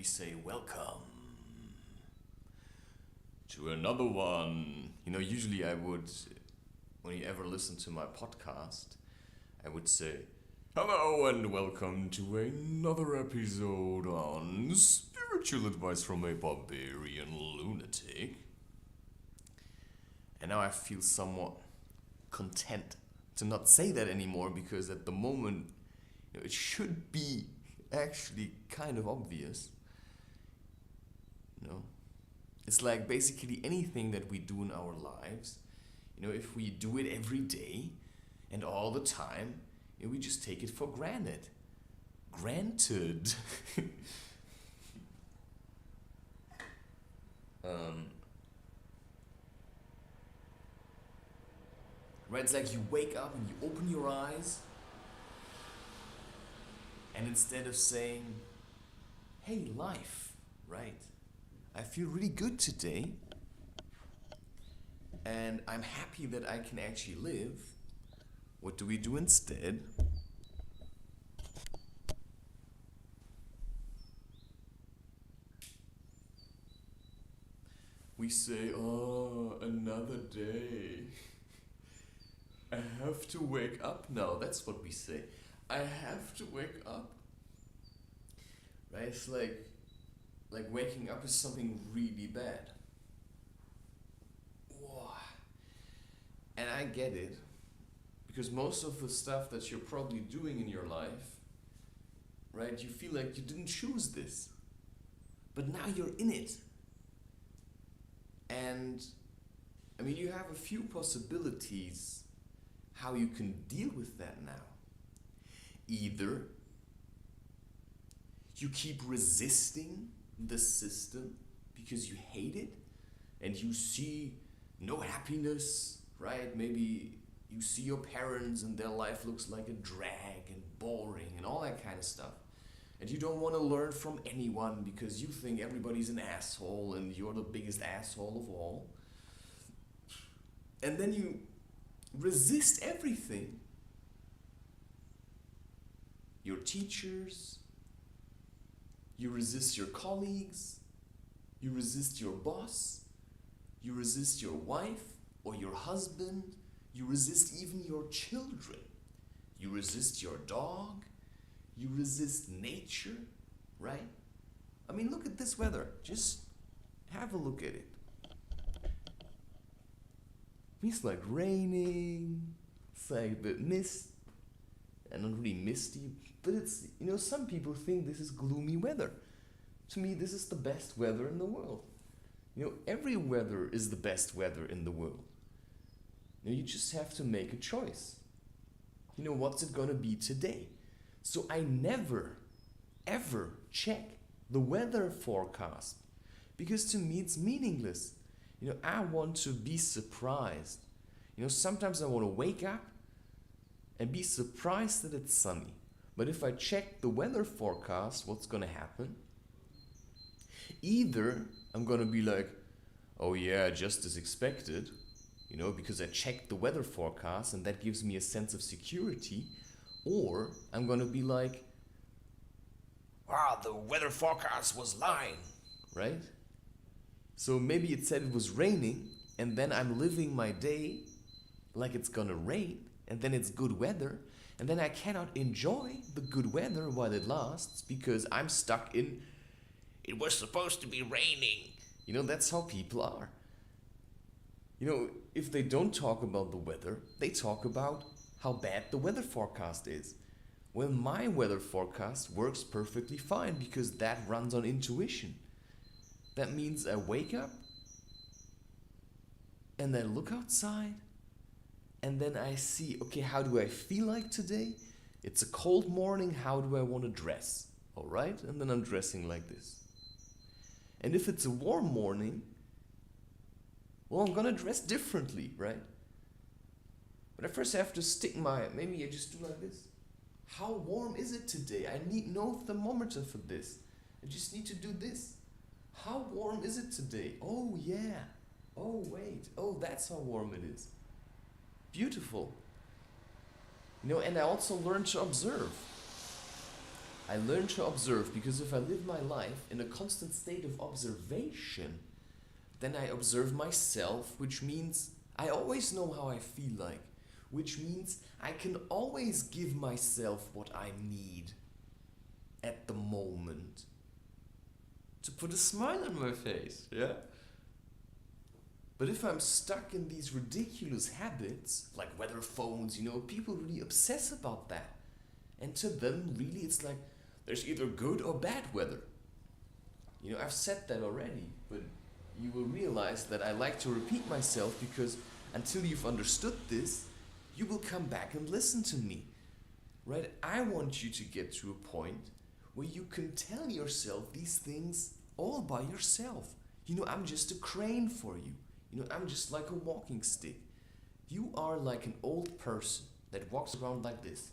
we say welcome to another one. Usually I would, when you ever listen to my podcast, I would say, hello and welcome to another episode on Spiritual Advice from a Barbarian Lunatic. And now I feel somewhat content to not say that anymore, because at the moment, it should be actually kind of obvious. It's like basically anything that we do in our lives, if we do it every day and all the time, we just take it for granted. Granted. Right, it's like you wake up and you open your eyes, and instead of saying, hey, life, right? I feel really good today, and I'm happy that I can actually live. What do we do instead? We say, oh, another day. I have to wake up now. That's what we say. I have to wake up. Right? It's like waking up is something really bad. Whoa. And I get it, because most of the stuff that you're probably doing in your life, right, you feel like you didn't choose this, but now you're in it. And I mean, you have a few possibilities how you can deal with that now. Either you keep resisting the system because you hate it and you see no happiness, right? Maybe you see your parents and their life looks like a drag and boring and all that kind of stuff. And you don't want to learn from anyone because you think everybody's an asshole and you're the biggest asshole of all. And then you resist everything. Your teachers, you resist your colleagues, you resist your boss, you resist your wife or your husband, you resist even your children, you resist your dog, you resist nature, right? I mean, look at this weather. Just have a look at it. It's like raining, it's like a bit mist, and not really misty, but it's, some people think this is gloomy weather. To me, this is the best weather in the world. Every weather is the best weather in the world. You just have to make a choice. What's it gonna be today? So I never, ever check the weather forecast, because to me it's meaningless. I want to be surprised. Sometimes I want to wake up and be surprised that it's sunny. But if I check the weather forecast, what's gonna happen? Either I'm gonna be like, oh yeah, just as expected, because I checked the weather forecast and that gives me a sense of security, or I'm gonna be like, wow, the weather forecast was lying, right? So maybe it said it was raining, and then I'm living my day like it's gonna rain, and then it's good weather, and then I cannot enjoy the good weather while it lasts because I'm stuck in, it was supposed to be raining. That's how people are. If they don't talk about the weather, they talk about how bad the weather forecast is. Well, my weather forecast works perfectly fine because that runs on intuition. That means I wake up and I look outside and then I see, okay, how do I feel like today? It's a cold morning, how do I want to dress? All right, and then I'm dressing like this. And if it's a warm morning, well, I'm gonna dress differently, right? But I first have to stick maybe I just do like this. How warm is it today? I need no thermometer for this. I just need to do this. How warm is it today? Oh yeah. Oh wait. Oh, that's how warm it is. Beautiful. And I also learned to observe. I learn to observe, because if I live my life in a constant state of observation, then I observe myself, which means I always know how I feel like, which means I can always give myself what I need at the moment to put a smile on my face, yeah? But if I'm stuck in these ridiculous habits, like weather phones, people really obsess about that. And to them, really, it's like there's either good or bad weather. I've said that already, but you will realize that I like to repeat myself, because until you've understood this, you will come back and listen to me, right? I want you to get to a point where you can tell yourself these things all by yourself. I'm just a crane for you. I'm just like a walking stick. You are like an old person that walks around like this.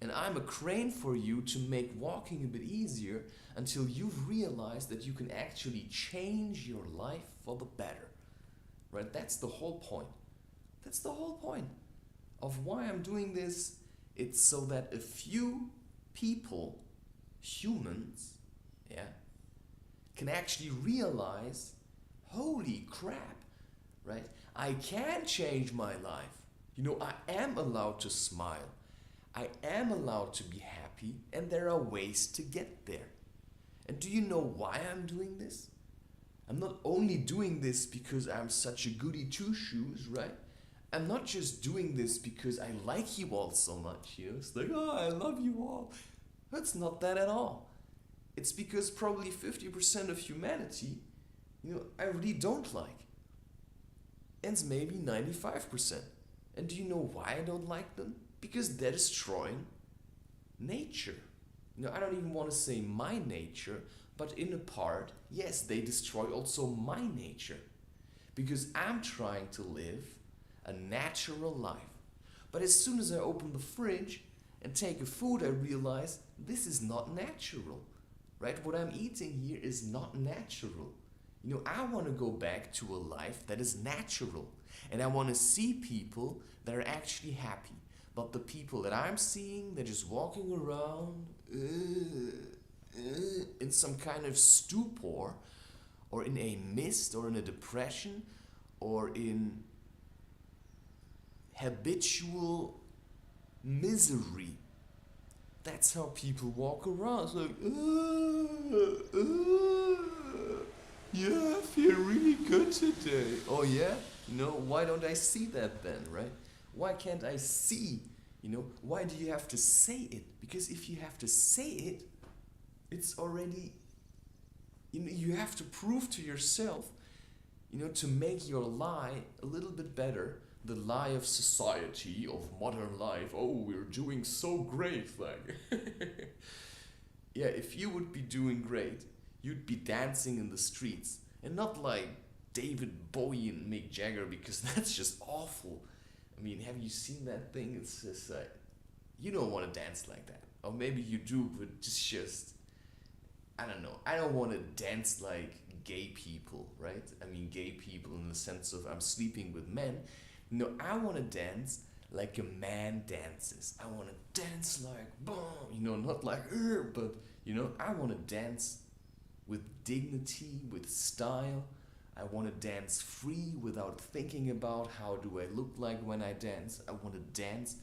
And I'm a crane for you to make walking a bit easier, until you've realized that you can actually change your life for the better. Right? That's the whole point. That's the whole point of why I'm doing this. It's so that a few people, humans, can actually realize, holy crap, right? I can change my life. I am allowed to smile. I am allowed to be happy, and there are ways to get there. And do you know why I'm doing this? I'm not only doing this because I'm such a goody two-shoes, right? I'm not just doing this because I like you all so much, It's like, oh, I love you all. That's not that at all. It's because probably 50% of humanity, I really don't like. And maybe 95%. And do you know why I don't like them? Because they're destroying nature. I don't even want to say my nature, but in a part, yes, they destroy also my nature. Because I'm trying to live a natural life. But as soon as I open the fridge and take a food, I realize this is not natural. Right? What I'm eating here is not natural. I want to go back to a life that is natural. And I want to see people that are actually happy. But the people that I'm seeing, they're just walking around in some kind of stupor, or in a mist, or in a depression, or in habitual misery. That's how people walk around. It's like, yeah, I feel really good today. Oh yeah? Why don't I see that then, right? Why can't I see? Why do you have to say it? Because if you have to say it, it's already, you have to prove to yourself, to make your lie a little bit better. The lie of society, of modern life. Oh, we're doing so great. Like, yeah, if you would be doing great, you'd be dancing in the streets. And not like David Bowie and Mick Jagger, because that's just awful. I mean, have you seen that thing? It's just like, you don't want to dance like that. Or maybe you do, but it's just, I don't know. I don't want to dance like gay people, right? I mean, gay people in the sense of I'm sleeping with men. No, I want to dance like a man dances. I want to dance like, boom, not like, but, I want to dance with dignity, with style. I want to dance free without thinking about how do I look like when I dance. I want to dance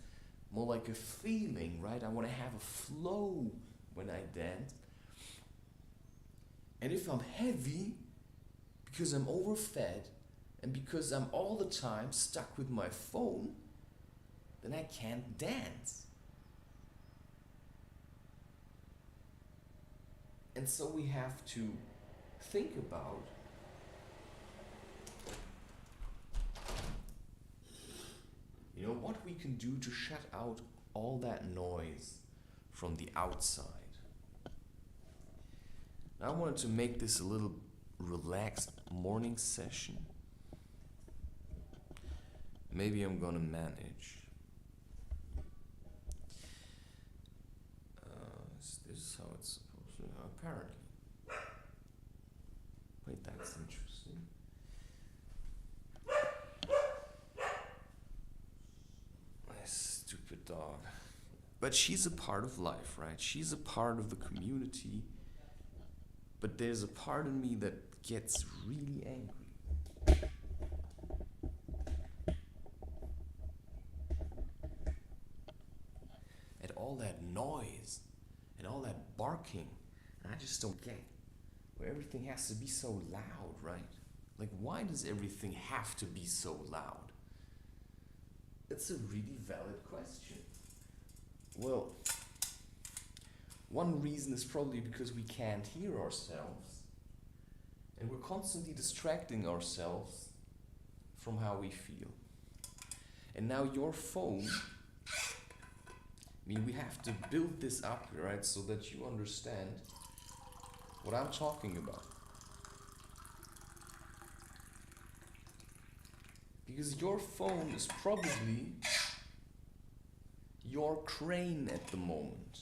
more like a feeling, right? I want to have a flow when I dance. And if I'm heavy, because I'm overfed, and because I'm all the time stuck with my phone, then I can't dance. And so we have to think about what we can do to shut out all that noise from the outside. Now I wanted to make this a little relaxed morning session. Maybe I'm gonna manage. This is how it's supposed to, apparently. Wait, that's interesting. My stupid favorite dog. But she's a part of life, right? She's a part of the community. But there's a part of me that gets really angry. At all that noise and all that barking. And I just don't get where everything has to be so loud, right? Like, why does everything have to be so loud? It's a really valid question. Well, one reason is probably because we can't hear ourselves, and we're constantly distracting ourselves from how we feel. And now your phone, I mean, we have to build this up, right, so that you understand what I'm talking about. Because your phone is probably your crane at the moment.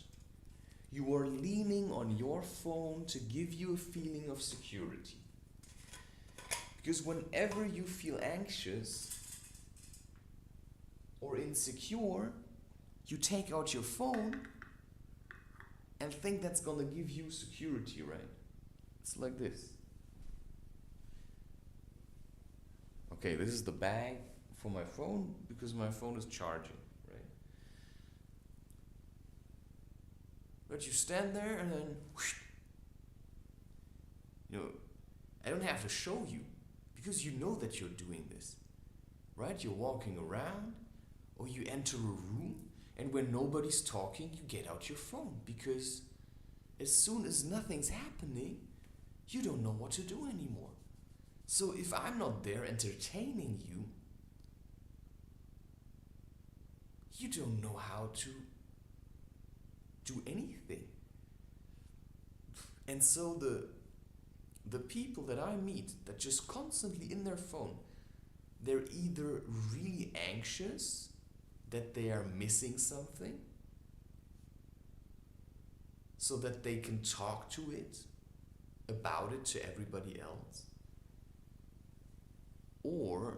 You are leaning on your phone to give you a feeling of security. Because whenever you feel anxious or insecure, you take out your phone and think that's gonna give you security, right? It's like this. Okay, this is the bag for my phone because my phone is charging, right? But you stand there and then, whoosh, I don't have to show you because you know that you're doing this, right? You're walking around or you enter a room and when nobody's talking, you get out your phone because as soon as nothing's happening, you don't know what to do anymore. So if I'm not there entertaining you, you don't know how to do anything. And so the people that I meet that just constantly in their phone, they're either really anxious that they are missing something so that they can talk to it, about it to everybody else, or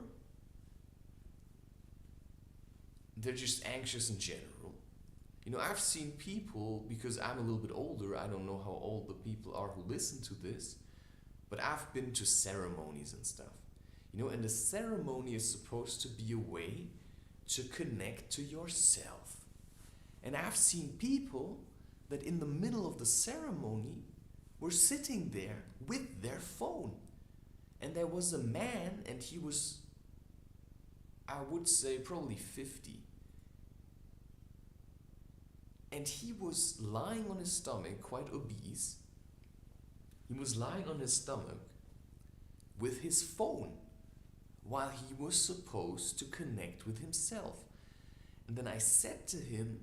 they're just anxious in general. I've seen people, because I'm a little bit older, I don't know how old the people are who listen to this, but I've been to ceremonies and stuff. And the ceremony is supposed to be a way to connect to yourself. And I've seen people that in the middle of the ceremony were sitting there with their phone. And there was a man, and he was, I would say, probably 50. And he was lying on his stomach, quite obese. He was lying on his stomach with his phone while he was supposed to connect with himself. And then I said to him,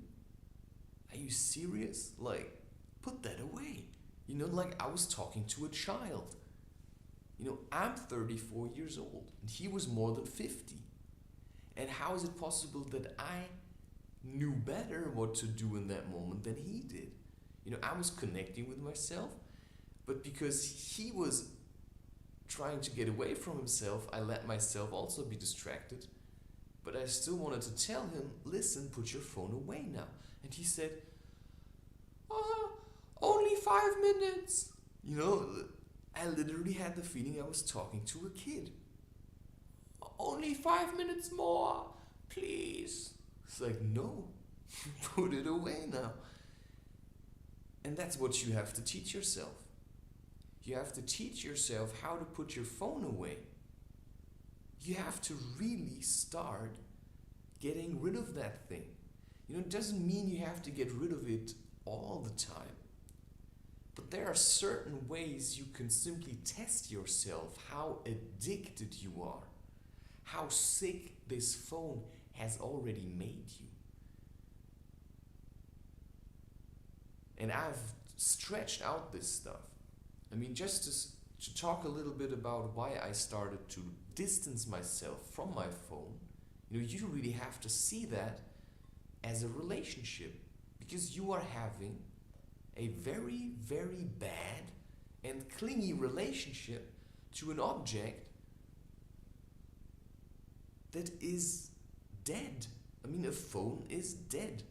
are you serious? Like, put that away. Like I was talking to a child. I'm 34 years old and he was more than 50. And how is it possible that I knew better what to do in that moment than he did? I was connecting with myself, but because he was trying to get away from himself, I let myself also be distracted. But I still wanted to tell him, listen, put your phone away now. And he said, only 5 minutes. I literally had the feeling I was talking to a kid. Only 5 minutes more, please. It's like, no, put it away now. And that's what you have to teach yourself. You have to teach yourself how to put your phone away. You have to really start getting rid of that thing. It doesn't mean you have to get rid of it all the time. But there are certain ways you can simply test yourself how addicted you are, how sick this phone has already made you. And I've stretched out this stuff. Just to talk a little bit about why I started to distance myself from my phone, you really have to see that as a relationship, because you are having a very, very bad and clingy relationship to an object that is dead. I mean, a phone is dead.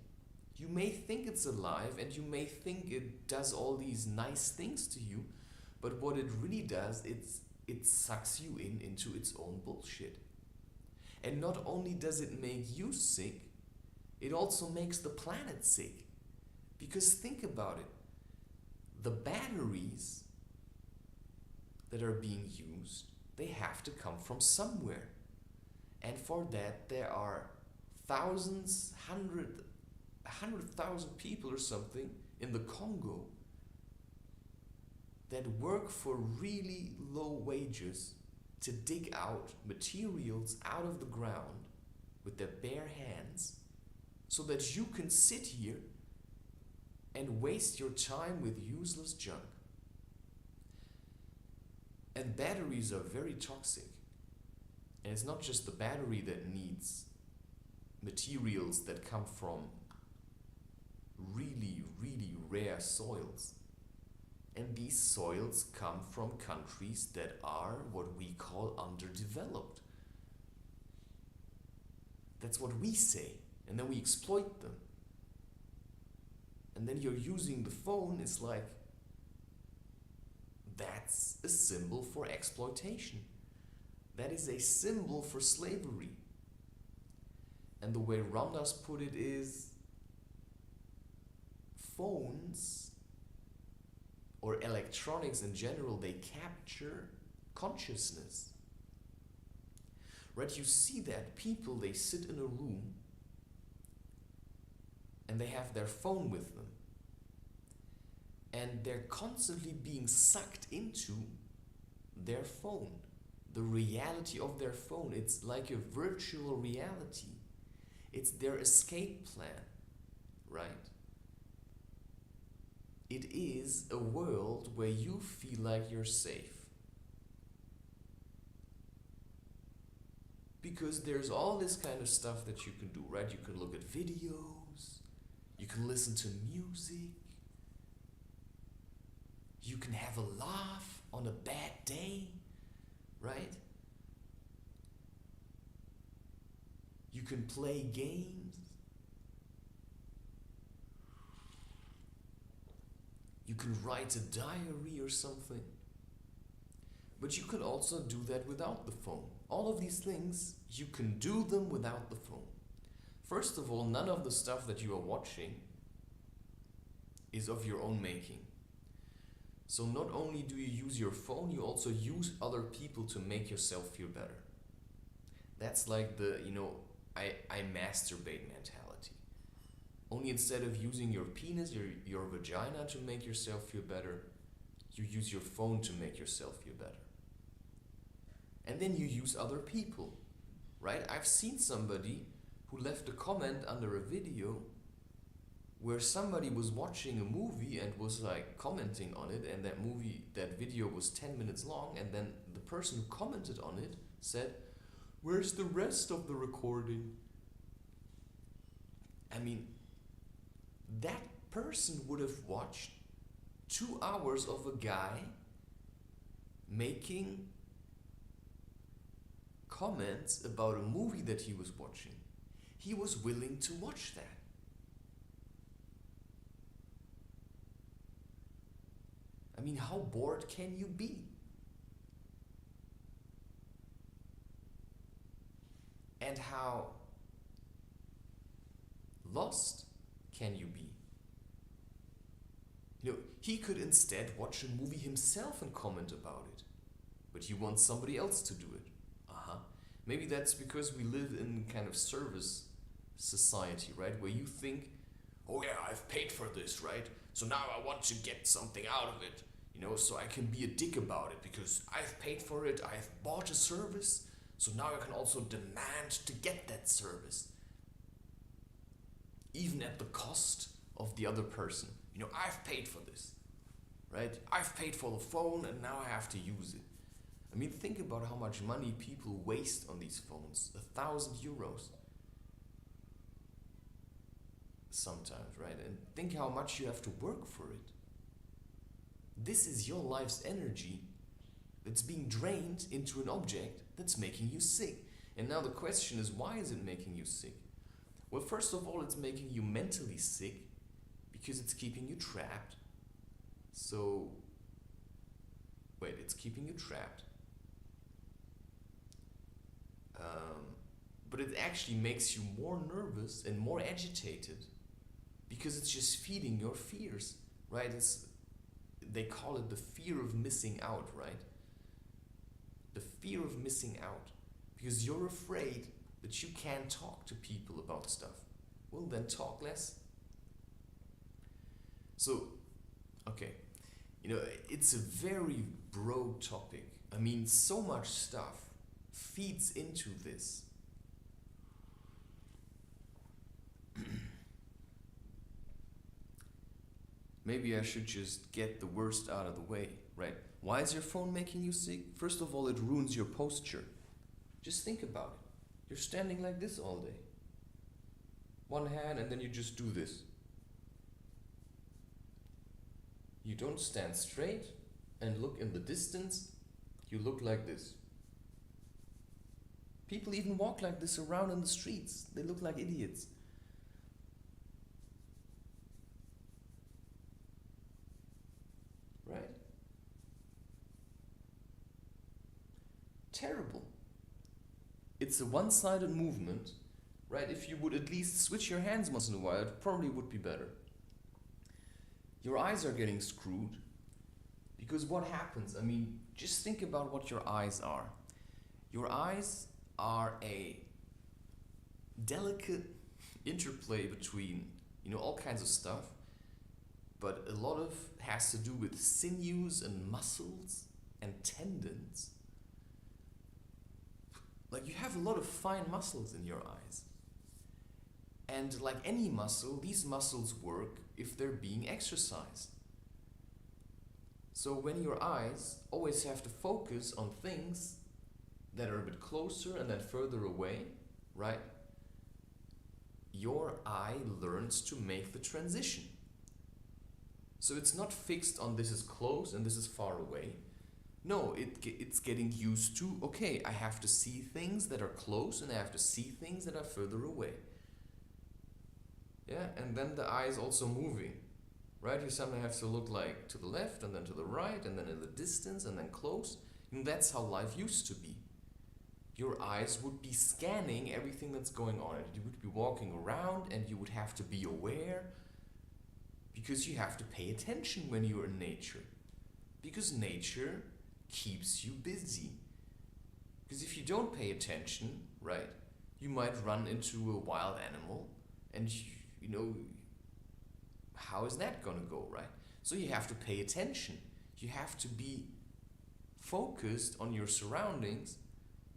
You may think it's alive and you may think it does all these nice things to you, but what it really does, it sucks you into its own bullshit. And not only does it make you sick, it also makes the planet sick. Because think about it. The batteries that are being used, they have to come from somewhere. And for that, there are thousands, 100,000 people or something in the Congo that work for really low wages to dig out materials out of the ground with their bare hands so that you can sit here and waste your time with useless junk. And batteries are very toxic. And it's not just the battery that needs materials that come from really, really rare soils. And these soils come from countries that are what we call underdeveloped. That's what we say, and then we exploit them. And then you're using the phone, it's like, that's a symbol for exploitation. That is a symbol for slavery. And the way Ramdas put it is, phones or electronics in general, they capture consciousness. Right? You see that people, they sit in a room and they have their phone with them. And they're constantly being sucked into their phone. The reality of their phone, it's like a virtual reality. It's their escape plan, right? It is a world where you feel like you're safe. Because there's all this kind of stuff that you can do, right? You can look at videos, you can listen to music, you can have a laugh on a bad day, right? You can play games. You can write a diary or something. But you can also do that without the phone. All of these things, you can do them without the phone. First of all, none of the stuff that you are watching is of your own making. So not only do you use your phone, you also use other people to make yourself feel better. That's like the, I masturbate mentality. Only instead of using your penis, your vagina to make yourself feel better, you use your phone to make yourself feel better. And then you use other people, right? I've seen somebody who left a comment under a video where somebody was watching a movie and was like commenting on it, and that video was 10 minutes long, and then the person who commented on it said, "Where's the rest of the recording?" I mean, that person would have watched 2 hours of a guy making comments about a movie that he was watching. He was willing to watch that. I mean, how bored can you be? And how lost can you be? He could instead watch a movie himself and comment about it. But he wants somebody else to do it. Maybe that's because we live in kind of service society, right? Where you think, oh yeah, I've paid for this, right? So now I want to get something out of it, so I can be a dick about it because I've paid for it, I've bought a service, so now I can also demand to get that service. Even at the cost of the other person. I've paid for this, right? I've paid for the phone and now I have to use it. I mean, think about how much money people waste on these phones. 1,000 euros. Sometimes, right? And think how much you have to work for it. This is your life's energy that's being drained into an object that's making you sick. And now the question is, why is it making you sick? Well, first of all, it's making you mentally sick because it's keeping you trapped. So, wait, it's keeping you trapped. But it actually makes you more nervous and more agitated because it's just feeding your fears, right? They call it the fear of missing out, right? The fear of missing out. Because you're afraid that you can't talk to people about stuff. Well, then talk less. So, okay, it's a very broad topic. I mean, so much stuff feeds into this. Maybe I should just get the worst out of the way, right? Why is your phone making you sick? First of all, it ruins your posture. Just think about it. You're standing like this all day. One hand, and then you just do this. You don't stand straight and look in the distance. You look like this. People even walk like this around in the streets. They look like idiots. Right? Terrible. It's a one-sided movement, right? If you would at least switch your hands once in a while, it probably would be better. Your eyes are getting screwed. Because what happens? I mean, just think about what your eyes are. Your eyes are a delicate interplay between, all kinds of stuff, but a lot of has to do with sinews and muscles and tendons. Like, you have a lot of fine muscles in your eyes. And like any muscle, these muscles work if they're being exercised. So when your eyes always have to focus on things that are a bit closer and then further away, right? Your eye learns to make the transition. So it's not fixed on this is close and this is far away. No, it's getting used to, okay, I have to see things that are close and I have to see things that are further away. Yeah, and then the eye is also moving, right? You suddenly have to look like to the left and then to the right and then in the distance and then close. And that's how life used to be. Your eyes would be scanning everything that's going on. You would be walking around and you would have to be aware because you have to pay attention when you're in nature. Because nature keeps you busy. Because if you don't pay attention, right, you might run into a wild animal and how is that going to go, right? So you have to pay attention. You have to be focused on your surroundings,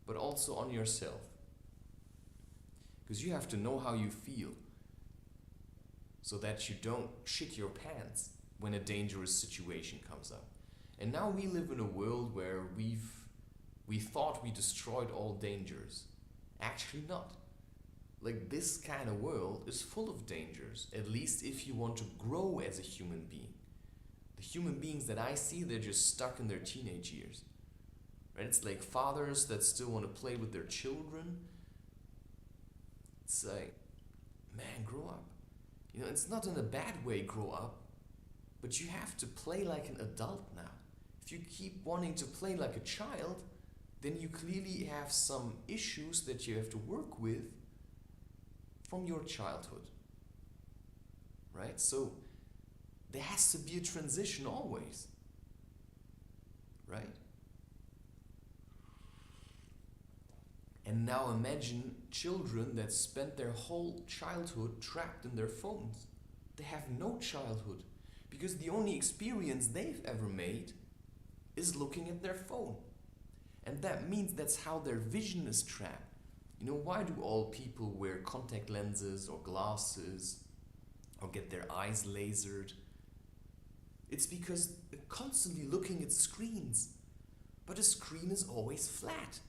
but also on yourself. Because you have to know how you feel so that you don't shit your pants when a dangerous situation comes up. And now we live in a world where we thought we destroyed all dangers. Actually not. Like, this kind of world is full of dangers, at least if you want to grow as a human being. The human beings that I see, they're just stuck in their teenage years. Right? It's like fathers that still want to play with their children. It's like, man, grow up. It's not in a bad way, grow up, but you have to play like an adult now. If you keep wanting to play like a child, then you clearly have some issues that you have to work with from your childhood, right? So there has to be a transition always, right? And now imagine children that spent their whole childhood trapped in their phones. They have no childhood because the only experience they've ever made is looking at their phone. And that means that's how their vision is trapped. Why do all people wear contact lenses or glasses or get their eyes lasered? It's because they're constantly looking at screens. But a screen is always flat.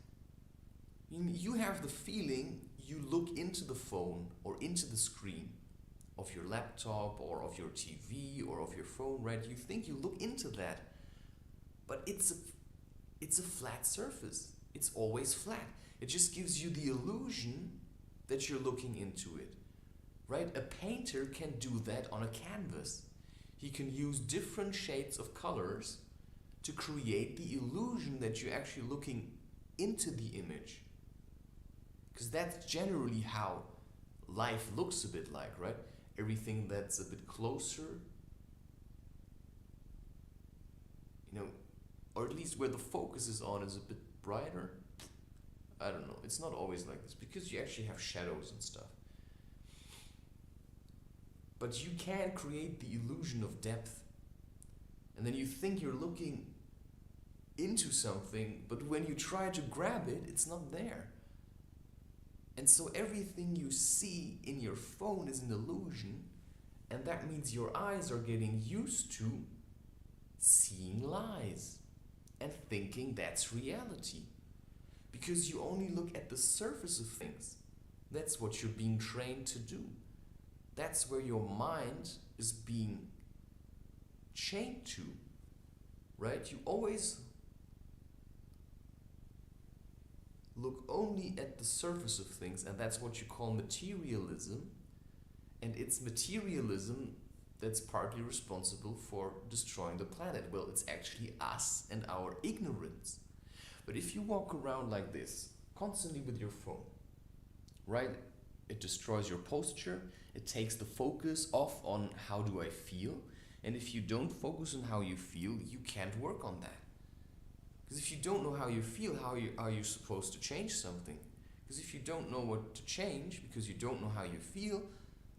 You have the feeling you look into the phone or into the screen of your laptop or of your TV or of your phone, right? You think you look into that, but it's a flat surface. It's always flat. It just gives you the illusion that you're looking into it. right? A painter can do that on a canvas. He can use different shades of colors to create the illusion that you're actually looking into the image. Because that's generally how life looks a bit like, right? Everything that's a bit closer, or at least where the focus is on is a bit brighter. I don't know, it's not always like this because you actually have shadows and stuff. But you can create the illusion of depth, and then you think you're looking into something, but when you try to grab it, it's not there. And so everything you see in your phone is an illusion, and that means your eyes are getting used to seeing lies and thinking that's reality. Because you only look at the surface of things. That's what you're being trained to do. That's where your mind is being chained to, right? You always look only at the surface of things, and that's what you call materialism. And it's materialism that's partly responsible for destroying the planet. Well, it's actually us and our ignorance. But if you walk around like this, constantly with your phone, right? It destroys your posture, it takes the focus off on how do I feel, and if you don't focus on how you feel, you can't work on that. Because if you don't know how you feel, how are you supposed to change something? Because if you don't know what to change, because you don't know how you feel,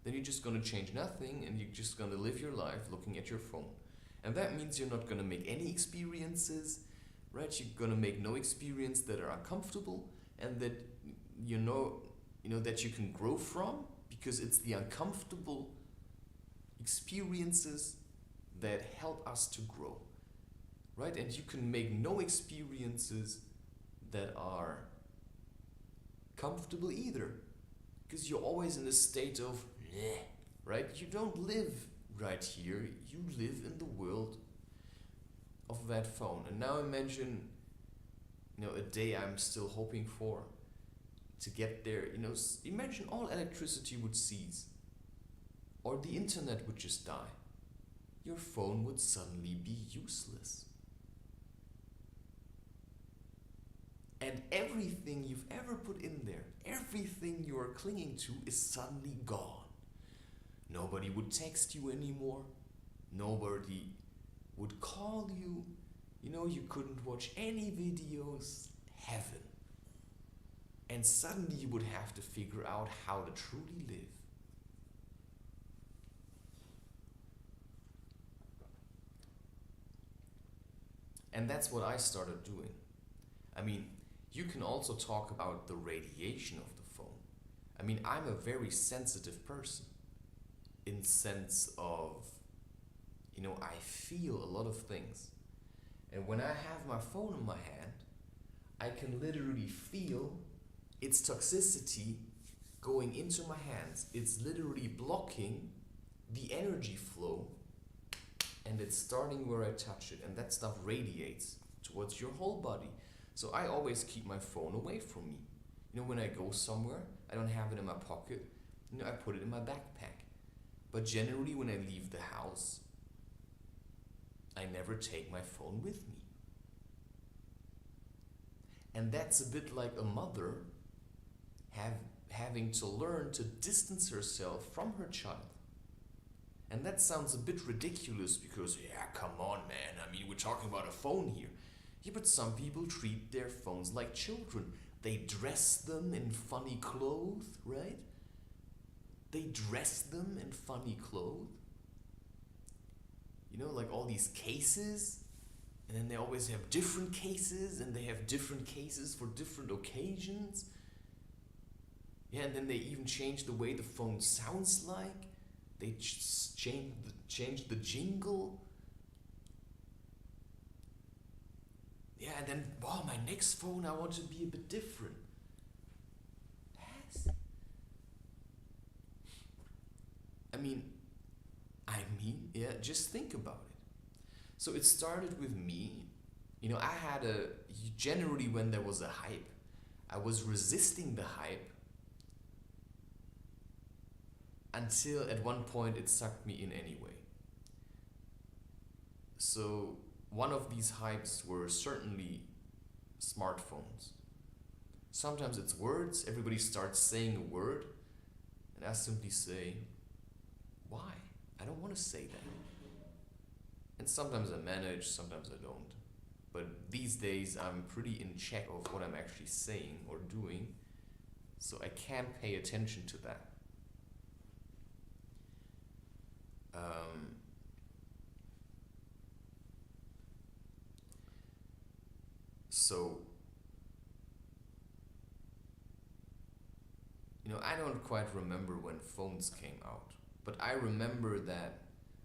then you're just going to change nothing, and you're just going to live your life looking at your phone. And that means you're not going to make any experiences, right? You're going to make no experience that are uncomfortable, and that you know that you can grow from, because it's the uncomfortable experiences that help us to grow, right? And you can make no experiences that are comfortable either, because you're always in a state of right? You don't live right here, you live in the world of that phone. And now imagine a day I'm still hoping for to get there. Imagine all electricity would cease, or the internet would just die. Your phone would suddenly be useless. And everything you've ever put in there, everything you are clinging to is suddenly gone. Nobody would text you anymore. Nobody would call you. You couldn't watch any videos. Heaven. And suddenly you would have to figure out how to truly live. And that's what I started doing. I mean, you can also talk about the radiation of the phone. I'm a very sensitive person, in sense of, I feel a lot of things. And when I have my phone in my hand, I can literally feel its toxicity going into my hands. It's literally blocking the energy flow, and it's starting where I touch it, and that stuff radiates towards your whole body. So I always keep my phone away from me. When I go somewhere, I don't have it in my pocket. I put it in my backpack. But generally, when I leave the house, I never take my phone with me. And that's a bit like a mother having to learn to distance herself from her child. And that sounds a bit ridiculous because, yeah, come on, man. We're talking about a phone here. Yeah, but some people treat their phones like children. They dress them in funny clothes, right? They dress them in funny clothes. Like all these cases. And then they always have different cases, and they have different cases for different occasions. Yeah, and then they even change the way the phone sounds like. They change the jingle. Yeah, and then, my next phone, I want to be a bit different. Yes. Yeah, just think about it. So it started with me. Generally when there was a hype, I was resisting the hype until at one point it sucked me in anyway. So one of these hypes were certainly smartphones. Sometimes it's words, everybody starts saying a word, and I simply say, why? I don't want to say that. And sometimes I manage, sometimes I don't. But these days I'm pretty in check of what I'm actually saying or doing, so I can pay attention to that. So, I don't quite remember when phones came out, but I remember that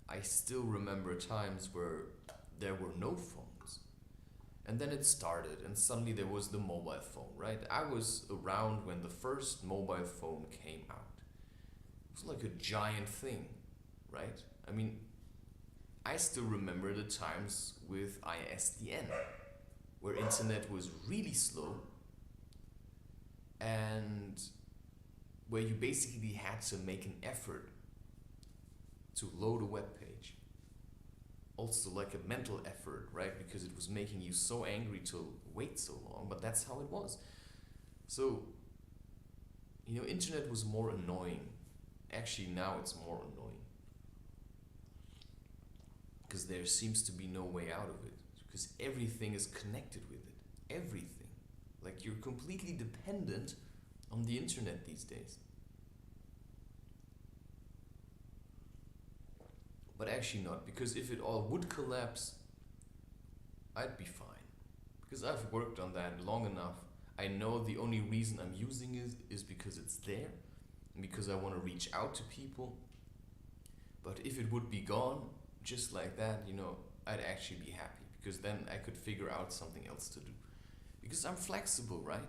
I still remember times where there were no phones. And then it started, and suddenly there was the mobile phone, right? I was around when the first mobile phone came out. It was like a giant thing, right? I mean, I still remember the times with ISDN, where internet was really slow and where you basically had to make an effort to load a web page. Also like a mental effort, right? Because it was making you so angry to wait so long, but that's how it was. So, internet was more annoying. Actually, now it's more annoying. Because there seems to be no way out of it. Because everything is connected with it. Everything. Like you're completely dependent on the internet these days. But actually not, because if it all would collapse, I'd be fine. Because I've worked on that long enough. I know the only reason I'm using it is because it's there, and because I want to reach out to people. But if it would be gone, just like that, I'd actually be happy, because then I could figure out something else to do. Because I'm flexible, right?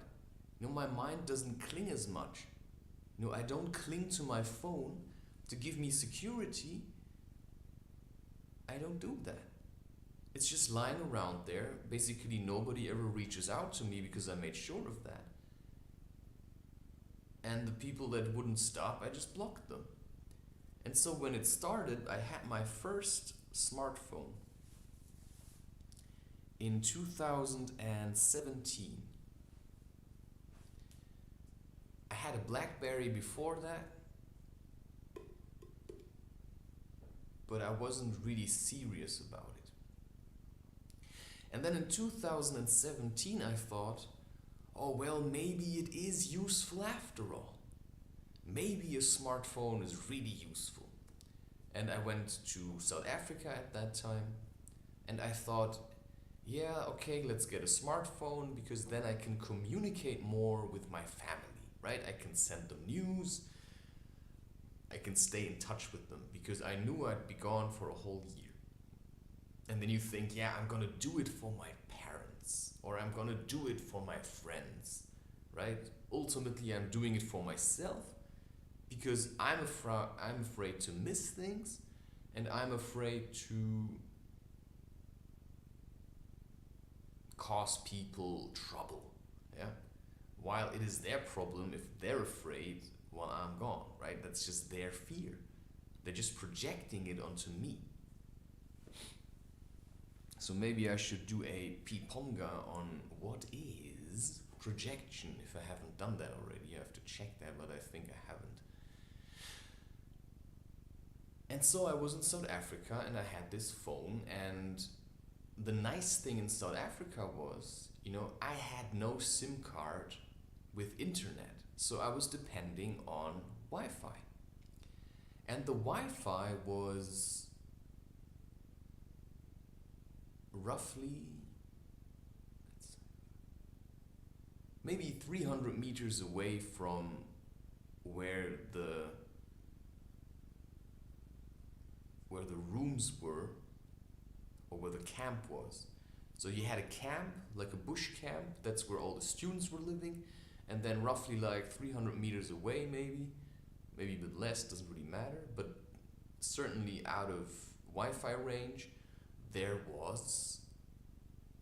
My mind doesn't cling as much. I don't cling to my phone to give me security. I don't do that. It's just lying around there. Basically, nobody ever reaches out to me because I made sure of that. And the people that wouldn't stop, I just blocked them. And so when it started, I had my first smartphone in 2017. I had a BlackBerry before that, but I wasn't really serious about it. And then in 2017 I thought, oh well, maybe it is useful after all. Maybe a smartphone is really useful. And I went to South Africa at that time, and I thought, yeah, okay, let's get a smartphone, because then I can communicate more with my family, right? I can send them news, I can stay in touch with them, because I knew I'd be gone for a whole year. And then you think, yeah, I'm gonna do it for my parents, or I'm gonna do it for my friends, right? Ultimately, I'm doing it for myself, because I'm afraid to miss things, and I'm afraid to cause people trouble, yeah? While it is their problem if they're afraid while I'm gone, right? That's just their fear. They're just projecting it onto me. So maybe I should do a p.p.p.s on what is projection, if I haven't done that already. I have to check that, but I think I haven't. And so I was in South Africa and I had this phone, and the nice thing in South Africa was, I had no SIM card with internet, so I was depending on Wi-Fi. And the Wi-Fi was roughly maybe 300 meters away from where the rooms were, or where the camp was. So you had a camp, like a bush camp, that's where all the students were living, and then roughly like 300 meters away, maybe a bit less, doesn't really matter, but certainly out of Wi-Fi range, there was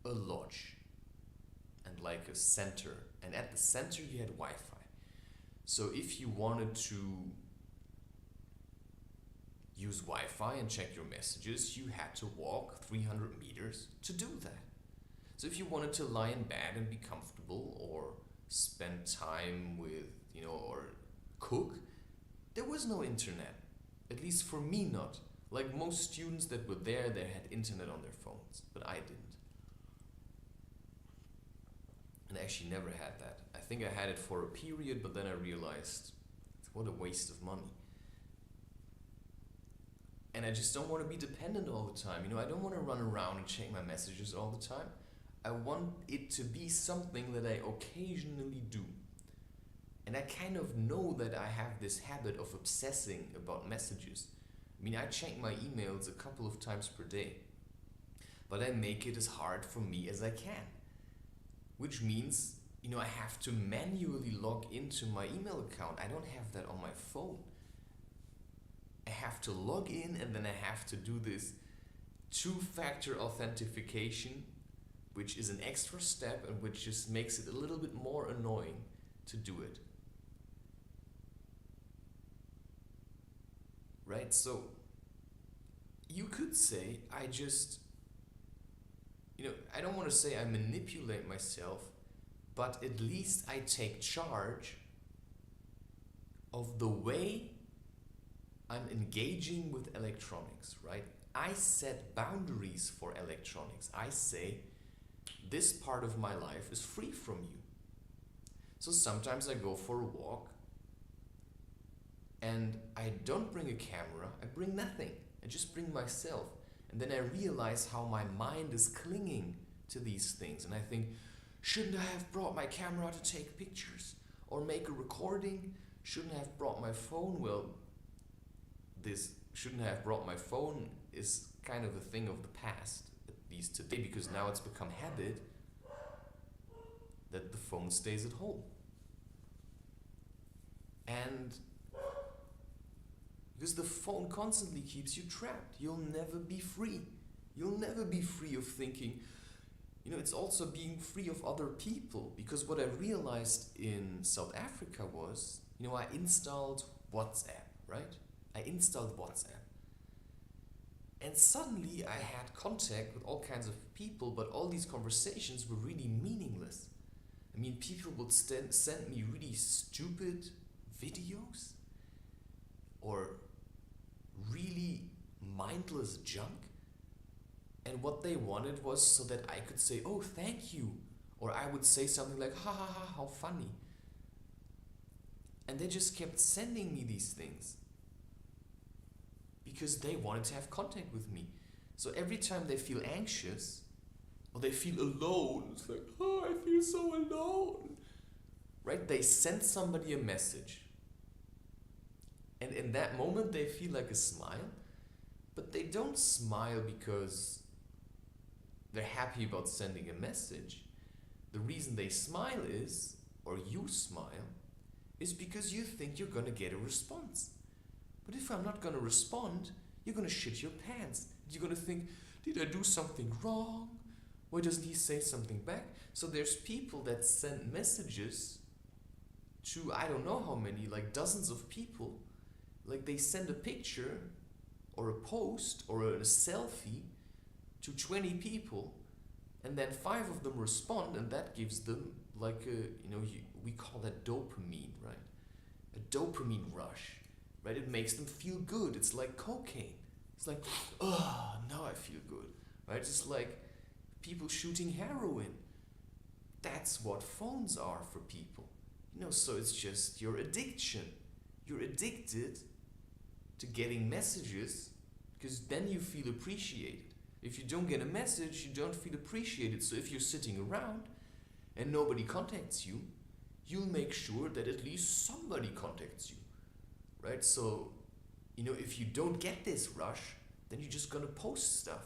a lodge and like a center, and at the center you had Wi-Fi. So if you wanted to use Wi-Fi and check your messages, you had to walk 300 meters to do that. So if you wanted to lie in bed and be comfortable, or spend time with, or cook, there was no internet. At least for me, not. Like most students that were there, they had internet on their phones, but I didn't. And I actually never had that. I think I had it for a period, but then I realized, what a waste of money. And I just don't want to be dependent all the time. I don't want to run around and check my messages all the time. I want it to be something that I occasionally do. And I kind of know that I have this habit of obsessing about messages. I check my emails a couple of times per day, but I make it as hard for me as I can. Which means, I have to manually log into my email account. I don't have that on my phone. I have to log in, and then I have to do this two-factor authentication, which is an extra step and which just makes it a little bit more annoying to do it. Right? So you could say I just, I don't want to say I manipulate myself, but at least I take charge of the way I'm engaging with electronics, right? I set boundaries for electronics. I say, this part of my life is free from you. So sometimes I go for a walk and I don't bring a camera, I bring nothing. I just bring myself. And then I realize how my mind is clinging to these things. And I think, shouldn't I have brought my camera to take pictures or make a recording? Shouldn't I have brought my phone? Well, this shouldn't have brought my phone is kind of a thing of the past, at least today, because now it's become habit that the phone stays at home. And because the phone constantly keeps you trapped. You'll never be free. You'll never be free of thinking. It's also being free of other people. Because what I realized in South Africa was, I installed WhatsApp, right? I installed WhatsApp. And suddenly I had contact with all kinds of people, but all these conversations were really meaningless. People would send me really stupid videos or really mindless junk. And what they wanted was so that I could say, oh, thank you. Or I would say something like, ha ha ha, how funny. And they just kept sending me these things because they wanted to have contact with me. So every time they feel anxious or they feel alone, it's like, oh, I feel so alone. Right? They send somebody a message. And in that moment, they feel like a smile, but they don't smile because they're happy about sending a message. The reason they smile is, or you smile, is because you think you're going to get a response. But if I'm not going to respond, you're going to shit your pants. You're going to think, did I do something wrong? Why doesn't he say something back? So there's people that send messages to I don't know how many, like dozens of people. Like they send a picture or a post or a selfie to 20 people, and then 5 of them respond, and that gives them like a, we call that dopamine, right? A dopamine rush, right? It makes them feel good. It's like cocaine. It's like, oh, now I feel good, right? It's like people shooting heroin. That's what phones are for people, so it's just your addiction. You're addicted to getting messages because then you feel appreciated. If you don't get a message, you don't feel appreciated. So if you're sitting around and nobody contacts you, you'll make sure that at least somebody contacts you, right? So, if you don't get this rush, then you're just gonna post stuff.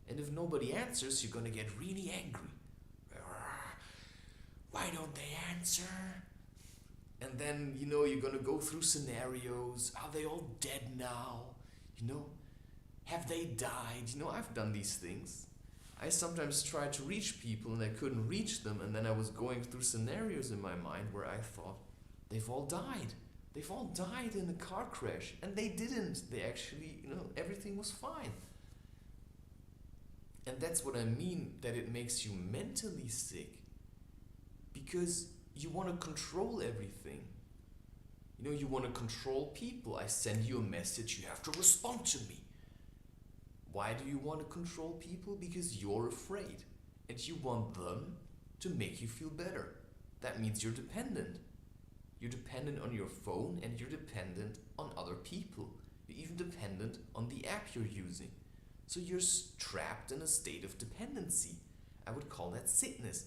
And if nobody answers, you're gonna get really angry. Why don't they answer? And then, you're gonna go through scenarios. Are they all dead now? Have they died? I've done these things. I sometimes tried to reach people and I couldn't reach them, and then I was going through scenarios in my mind where I thought, they've all died. they've all died in a car crash, and they didn't. They actually, everything was fine. And that's what I mean, that it makes you mentally sick, because you want to control everything. You want to control people. I send you a message, you have to respond to me. Why do you want to control people? Because you're afraid, and you want them to make you feel better. That means you're dependent. You're dependent on your phone, and you're dependent on other people. You're even dependent on the app you're using. So you're trapped in a state of dependency. I would call that sickness,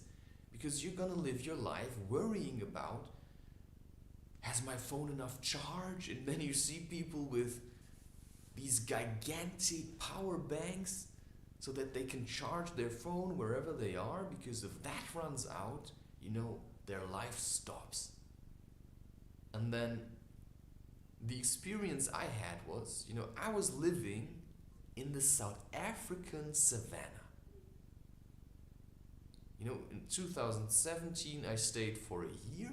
because you're gonna live your life worrying about, has my phone enough charge? And then you see people with these gigantic power banks so that they can charge their phone wherever they are, because if that runs out, their life stops. And then the experience I had was, I was living in the South African savannah. In 2017 I stayed for a year,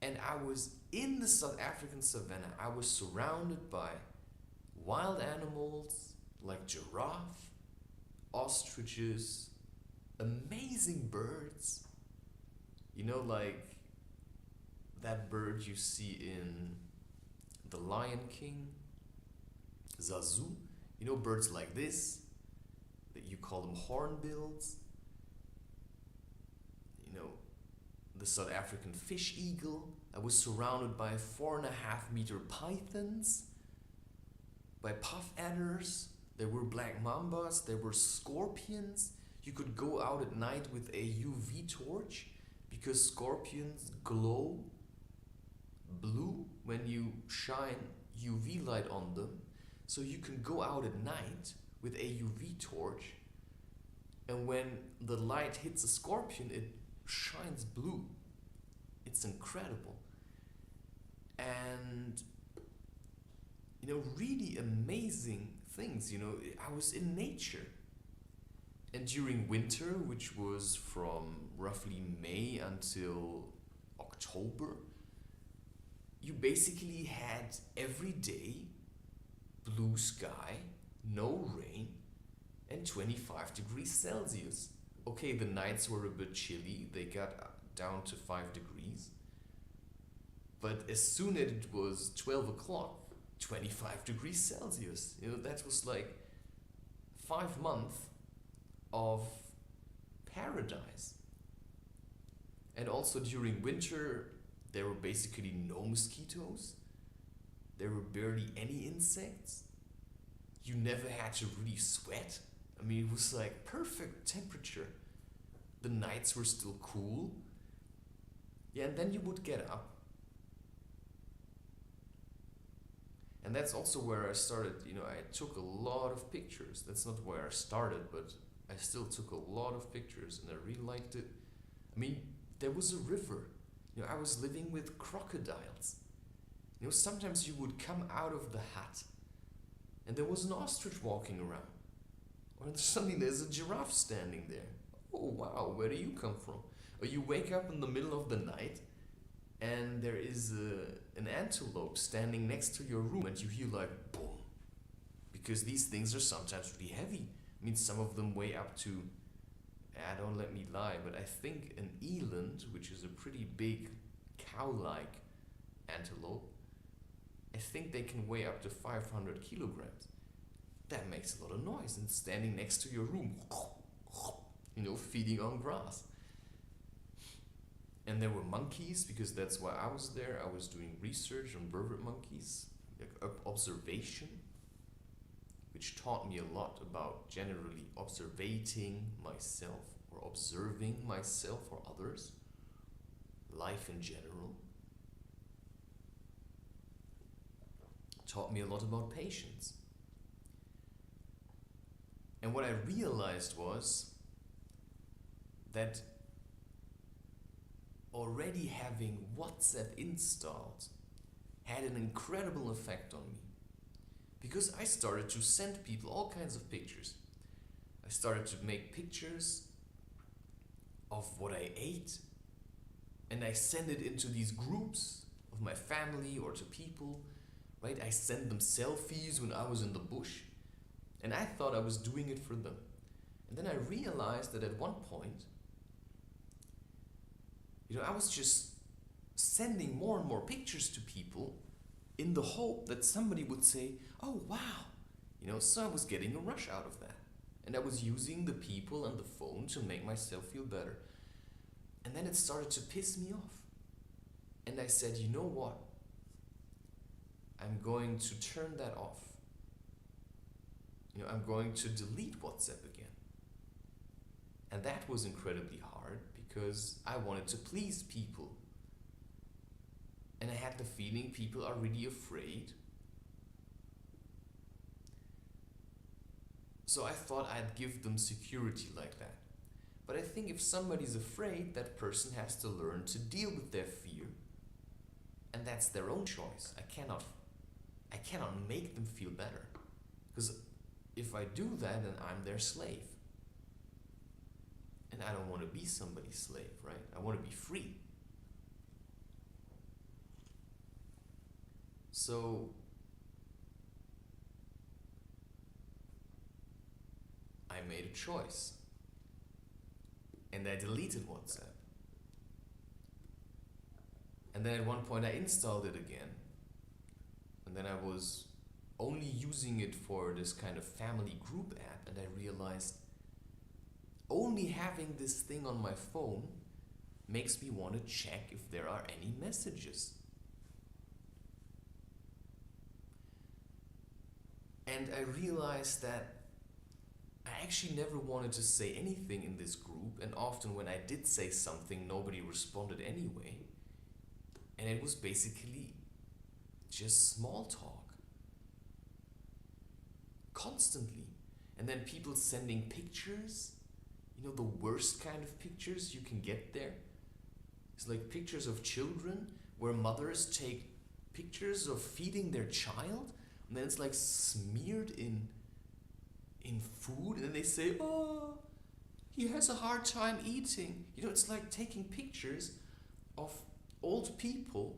and I was in the South African savannah. I was surrounded by wild animals like giraffe, ostriches, amazing birds. Like that bird you see in The Lion King, Zazu. Birds like this, that you call them hornbills. The South African fish eagle. I was surrounded by 4.5-meter pythons, by puff adders. There were black mambas, there were scorpions. You could go out at night with a UV torch, because scorpions glow blue when you shine UV light on them. So you can go out at night with a UV torch, and when the light hits a scorpion, it shines blue. It's incredible. And really amazing things. I was in nature. And during winter, which was from roughly May until October, you basically had every day blue sky, no rain, and 25 degrees Celsius. Okay, the nights were a bit chilly, they got down to 5 degrees. But as soon as it was 12 o'clock, 25 degrees Celsius. That was like 5 months of paradise. And also during winter, there were basically no mosquitoes. There were barely any insects. You never had to really sweat. It was like perfect temperature. The nights were still cool. Yeah, and then you would get up. And that's also where I started, I took a lot of pictures. That's not where I started, but I still took a lot of pictures, and I really liked it. There was a river. I was living with crocodiles. Sometimes you would come out of the hut, and there was an ostrich walking around. Or suddenly there's a giraffe standing there. Oh wow, where do you come from? Or you wake up in the middle of the night, and there is an antelope standing next to your room, and you hear like boom. Because these things are sometimes really heavy. Some of them weigh up to, don't let me lie, but I think an eland, which is a pretty big cow-like antelope, I think they can weigh up to 500 kilograms. That makes a lot of noise, and standing next to your room, feeding on grass. And there were monkeys, because that's why I was there. I was doing research on vervet monkeys, observation, which taught me a lot about generally observating myself, or observing myself or others, life in general. Taught me a lot about patience. And what I realized was that already having WhatsApp installed had an incredible effect on me. Because I started to send people all kinds of pictures. I started to make pictures of what I ate, and I send it into these groups of my family or to people, right? I sent them selfies when I was in the bush, and I thought I was doing it for them. And then I realized that at one point, I was just sending more and more pictures to people in the hope that somebody would say, oh wow, so I was getting a rush out of that. And I was using the people and the phone to make myself feel better. And then it started to piss me off. And I said, you know what? I'm going to turn that off. I'm going to delete WhatsApp again. And that was incredibly hard because I wanted to please people. And I had the feeling people are really afraid. So I thought I'd give them security like that. But I think if somebody's afraid, that person has to learn to deal with their fear. And that's their own choice. I cannot make them feel better. Because if I do that, then I'm their slave. And I don't want to be somebody's slave, right? I want to be free. So I made a choice. And I deleted WhatsApp. And then at one point I installed it again. And then I was only using it for this kind of family group app, and I realized only having this thing on my phone makes me want to check if there are any messages. And I realized that I actually never wanted to say anything in this group, and often when I did say something, nobody responded anyway. And it was basically just small talk. Constantly. And then people sending pictures, the worst kind of pictures you can get there. It's like pictures of children where mothers take pictures of feeding their child, and then it's like smeared in food, and then they say, oh, he has a hard time eating. It's like taking pictures of old people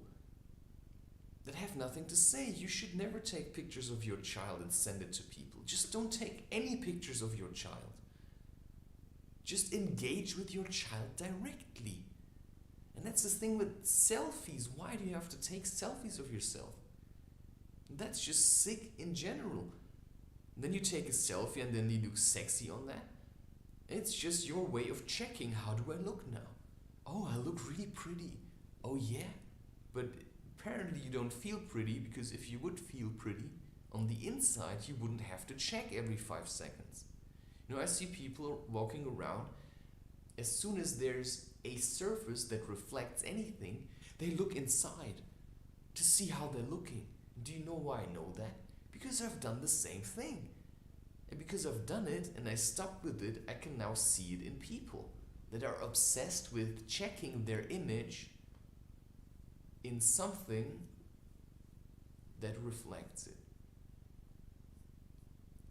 that have nothing to say. You should never take pictures of your child and send it to people. Just don't take any pictures of your child. Just engage with your child directly. And that's the thing with selfies. Why do you have to take selfies of yourself? That's just sick in general. And then you take a selfie and then you look sexy on that. It's just your way of checking, how do I look now? Oh, I look really pretty. Oh yeah? But apparently you don't feel pretty, because if you would feel pretty, on the inside you wouldn't have to check every 5 seconds. I see people walking around, as soon as there's a surface that reflects anything, they look inside to see how they're looking. Do you know why I know that? Because I've done the same thing. And because I've done it and I stopped with it, I can now see it in people that are obsessed with checking their image in something that reflects it.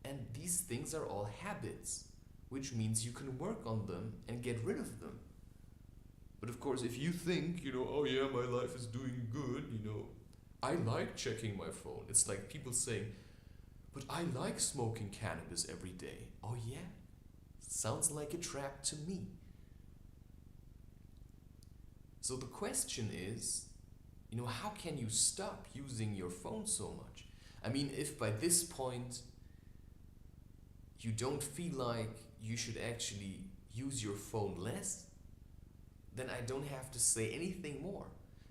And these things are all habits, which means you can work on them and get rid of them. But of course, if you think, oh yeah, my life is doing good, I like checking my phone. It's like people saying, but I like smoking cannabis every day. Oh yeah? Sounds like a trap to me. So the question is, how can you stop using your phone so much? I mean, if by this point you don't feel like you should actually use your phone less, then I don't have to say anything more.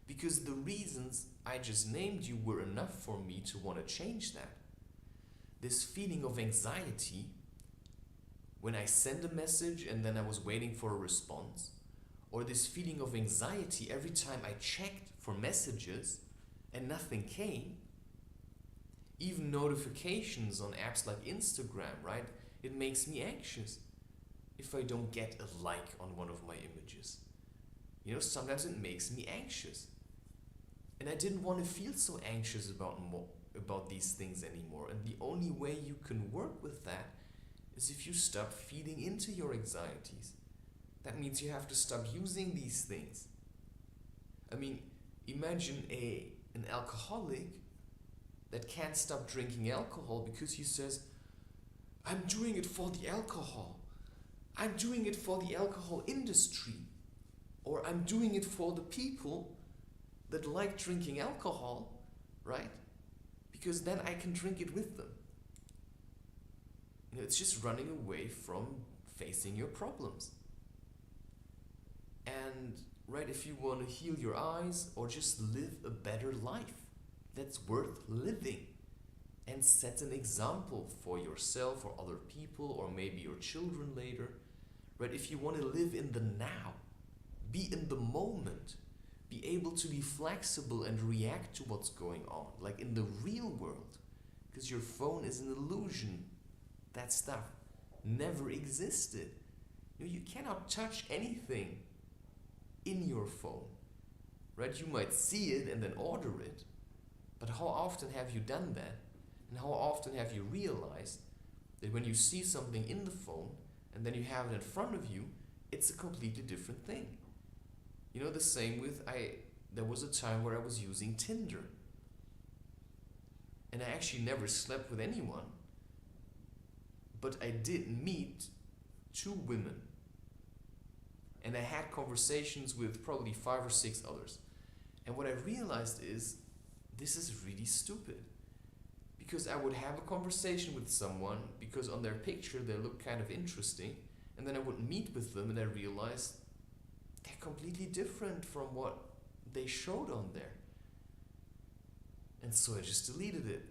Because the reasons I just named you were enough for me to want to change that. This feeling of anxiety when I send a message and then I was waiting for a response, or this feeling of anxiety every time I checked for messages and nothing came, even notifications on apps like Instagram, right? It makes me anxious if I don't get a like on one of my images. Sometimes it makes me anxious. And I didn't want to feel so anxious about these things anymore. And the only way you can work with that is if you stop feeding into your anxieties. That means you have to stop using these things. I mean, imagine an alcoholic that can't stop drinking alcohol because he says, I'm doing it for the alcohol. I'm doing it for the alcohol industry. Or I'm doing it for the people that like drinking alcohol, right? Because then I can drink it with them. It's just running away from facing your problems. And right, if you want to heal your eyes or just live a better life that's worth living and set an example for yourself or other people or maybe your children later, right? If you want to live in the now, be in the moment, be able to be flexible and react to what's going on, like in the real world, because your phone is an illusion. That stuff never existed. You cannot touch anything in your phone, right? You might see it and then order it, but how often have you done that? And how often have you realized that when you see something in the phone and then you have it in front of you, it's a completely different thing? The same with, there was a time where I was using Tinder. And I actually never slept with anyone. But I did meet 2 women. And I had conversations with probably 5 or 6 others. And what I realized is, this is really stupid. Because I would have a conversation with someone because on their picture they look kind of interesting. And then I would meet with them and I realized they're completely different from what they showed on there. And so I just deleted it.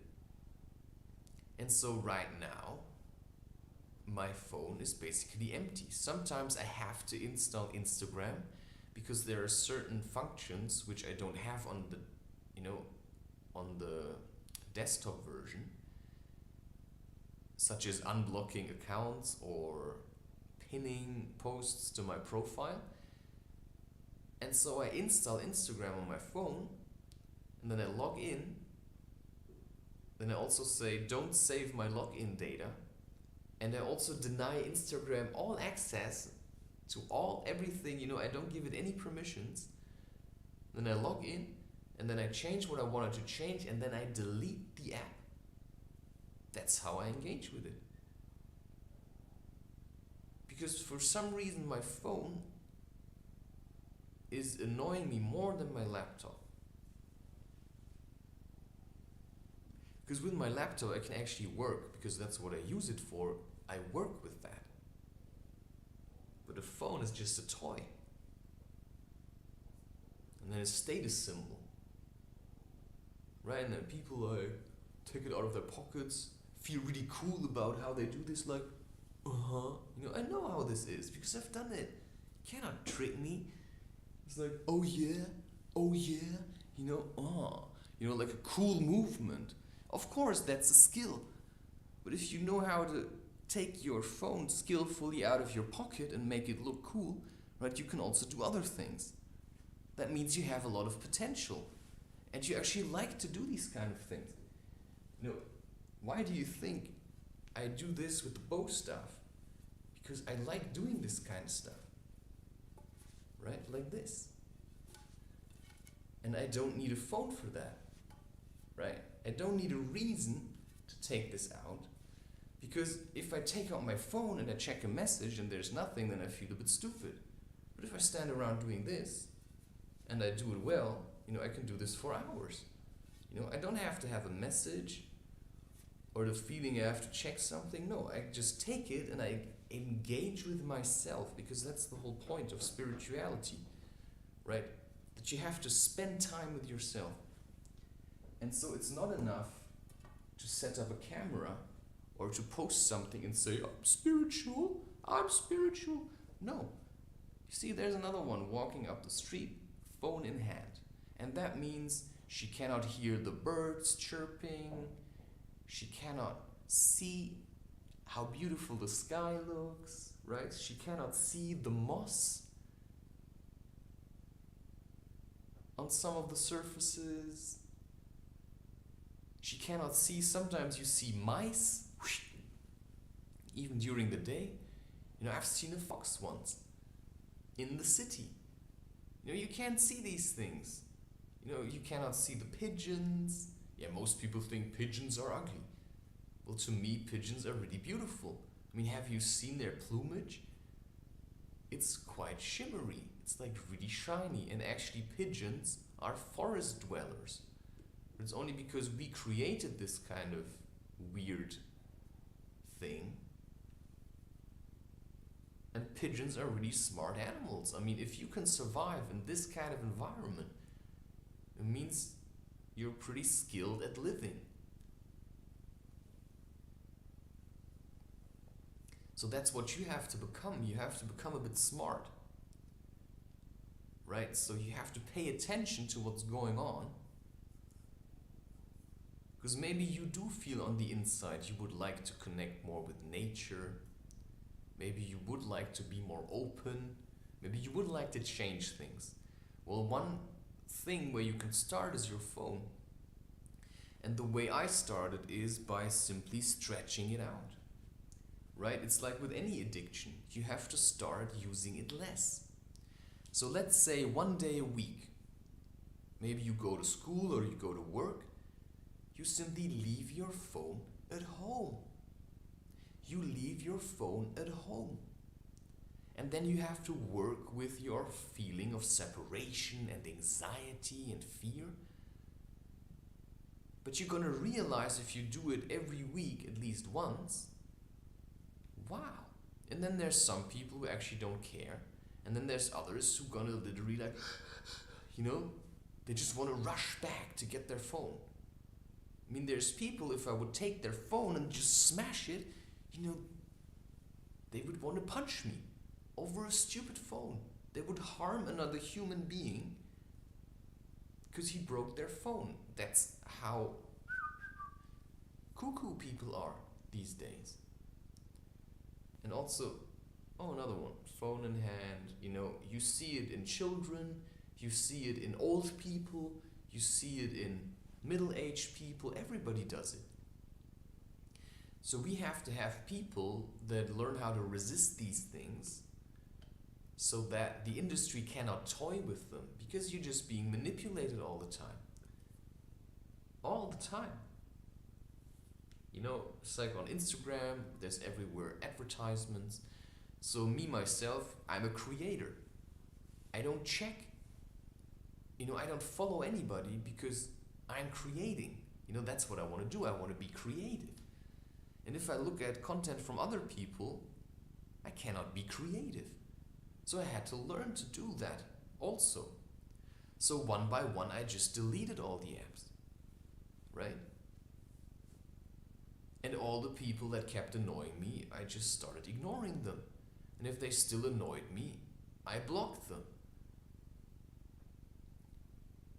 And so right now, my phone is basically empty. Sometimes I have to install Instagram because there are certain functions which I don't have on the, on the desktop version, such as unblocking accounts or pinning posts to my profile. And so I install Instagram on my phone, and then I log in. Then I also say, don't save my login data. And I also deny Instagram all access to everything, I don't give it any permissions. Then I log in, and then I change what I wanted to change, and then I delete the app. That's how I engage with it. Because for some reason my phone is annoying me more than my laptop. Because with my laptop I can actually work, because that's what I use it for. I work with that. But the phone is just a toy. And then a status symbol. Right? And then people take it out of their pockets, feel really cool about how they do this, like, I know how this is because I've done it. You cannot trick me. It's like, oh yeah, like a cool movement. Of course, that's a skill. But if you know how to take your phone skillfully out of your pocket and make it look cool, right, you can also do other things. That means you have a lot of potential. And you actually like to do these kind of things. Why do you think I do this with the bow stuff? Because I like doing this kind of stuff. Right? Like this. And I don't need a phone for that. Right? I don't need a reason to take this out. Because if I take out my phone and I check a message and there's nothing, then I feel a bit stupid. But if I stand around doing this, and I do it well, I can do this for hours. I don't have to have a message or the feeling I have to check something. No, I just take it and I engage with myself, because that's the whole point of spirituality, right? That you have to spend time with yourself. And so it's not enough to set up a camera or to post something and say, I'm spiritual. No. You see, there's another one walking up the street, phone in hand. And that means she cannot hear the birds chirping. She cannot see how beautiful the sky looks, right? She cannot see the moss on some of the surfaces. She cannot see, sometimes you see mice, even during the day. I've seen a fox once in the city. You can't see these things. You cannot see the pigeons. Yeah, most people think pigeons are ugly. Well, to me, pigeons are really beautiful. I mean, have you seen their plumage? It's quite shimmery. It's like really shiny. And actually, pigeons are forest dwellers. It's only because we created this kind of weird thing. And pigeons are really smart animals. I mean, if you can survive in this kind of environment, it means you're pretty skilled at living. So that's what you have to become. You have to become a bit smart. Right? So you have to pay attention to what's going on. Because maybe you do feel on the inside you would like to connect more with nature. Maybe you would like to be more open. Maybe you would like to change things. Well, one thing where you can start is your phone. And the way I started is by simply stretching it out. Right? It's like with any addiction. You have to start using it less. So let's say 1 day a week. Maybe you go to school or you go to work. You simply leave your phone at home. You leave your phone at home. And then you have to work with your feeling of separation and anxiety and fear. But you're going to realize if you do it every week at least once, wow. And then there's some people who actually don't care. And then there's others who are going to literally like, they just want to rush back to get their phone. I mean, there's people, if I would take their phone and just smash it, they would want to punch me over a stupid phone. They would harm another human being because he broke their phone. That's how cuckoo people are these days. And also, another one, phone in hand. You see it in children, you see it in old people, you see it in middle-aged people. Everybody does it. So we have to have people that learn how to resist these things so that the industry cannot toy with them, because you're just being manipulated all the time. All the time. It's like on Instagram, there's everywhere advertisements. So me, myself, I'm a creator. I don't check. I don't follow anybody because I'm creating. That's what I want to do. I want to be creative. And if I look at content from other people, I cannot be creative. So I had to learn to do that also. So one by one, I just deleted all the apps. Right? And all the people that kept annoying me, I just started ignoring them. And if they still annoyed me, I blocked them.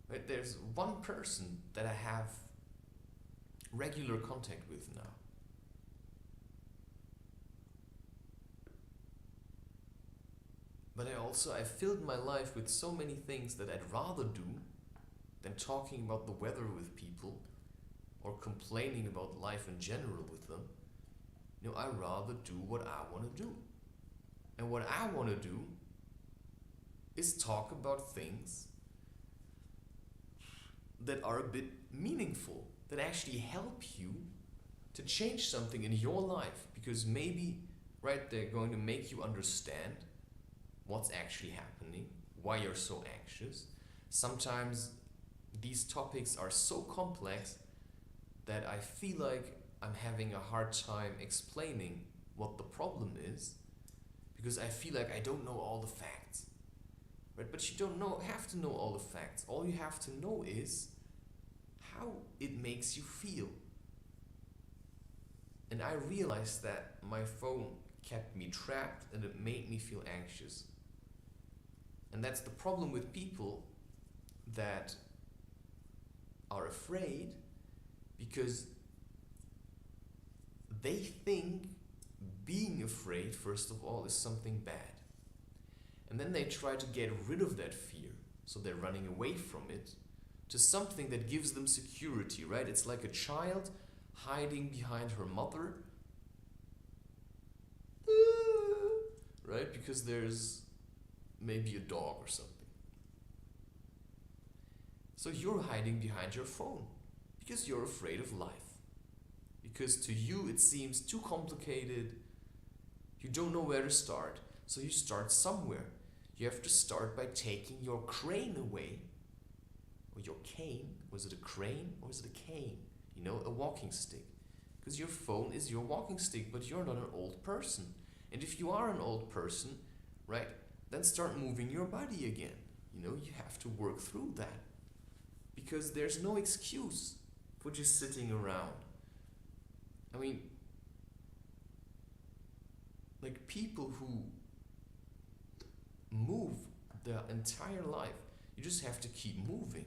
Right? There's one person that I have regular contact with now. But I filled my life with so many things that I'd rather do than talking about the weather with people or complaining about life in general with them. I'd rather do what I want to do. And what I want to do is talk about things that are a bit meaningful, that actually help you to change something in your life. Because maybe, right, they're going to make you understand what's actually happening, why you're so anxious. Sometimes these topics are so complex that I feel like I'm having a hard time explaining what the problem is, because I feel like I don't know all the facts. Right? But you don't have to know all the facts. All you have to know is how it makes you feel. And I realized that my phone kept me trapped and it made me feel anxious. And that's the problem with people that are afraid, because they think being afraid, first of all, is something bad. And then they try to get rid of that fear. So they're running away from it to something that gives them security, right? It's like a child hiding behind her mother, right? Because there's maybe a dog or something. So you're hiding behind your phone because you're afraid of life. Because to you it seems too complicated. You don't know where to start. So you start somewhere. You have to start by taking your crane away. Or your cane. Was it a crane or is it a cane? You know, a walking stick. Because your phone is your walking stick, but you're not an old person. And if you are an old person, right, then start moving your body again. You know, you have to work through that. Because there's no excuse for just sitting around. I mean, like people who move their entire life, you just have to keep moving.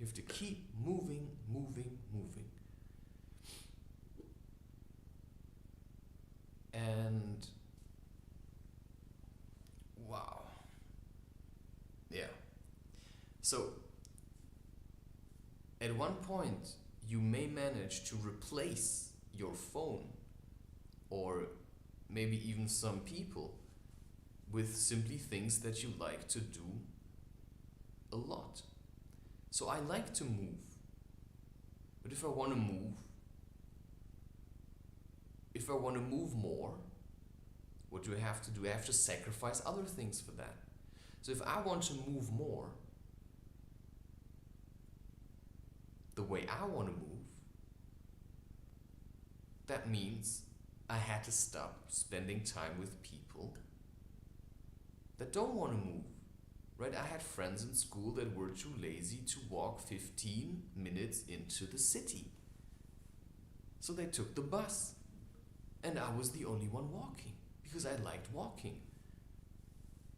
You have to keep moving, moving, moving. And wow. Yeah. So at one point you may manage to replace your phone or maybe even some people with simply things that you like to do a lot. So I like to move. But if I want to move more, what do I have to do? I have to sacrifice other things for that. So if I want to move more, the way I want to move, that means I had to stop spending time with people that don't want to move. Right? I had friends in school that were too lazy to walk 15 minutes into the city. So they took the bus. And I was the only one walking because I liked walking.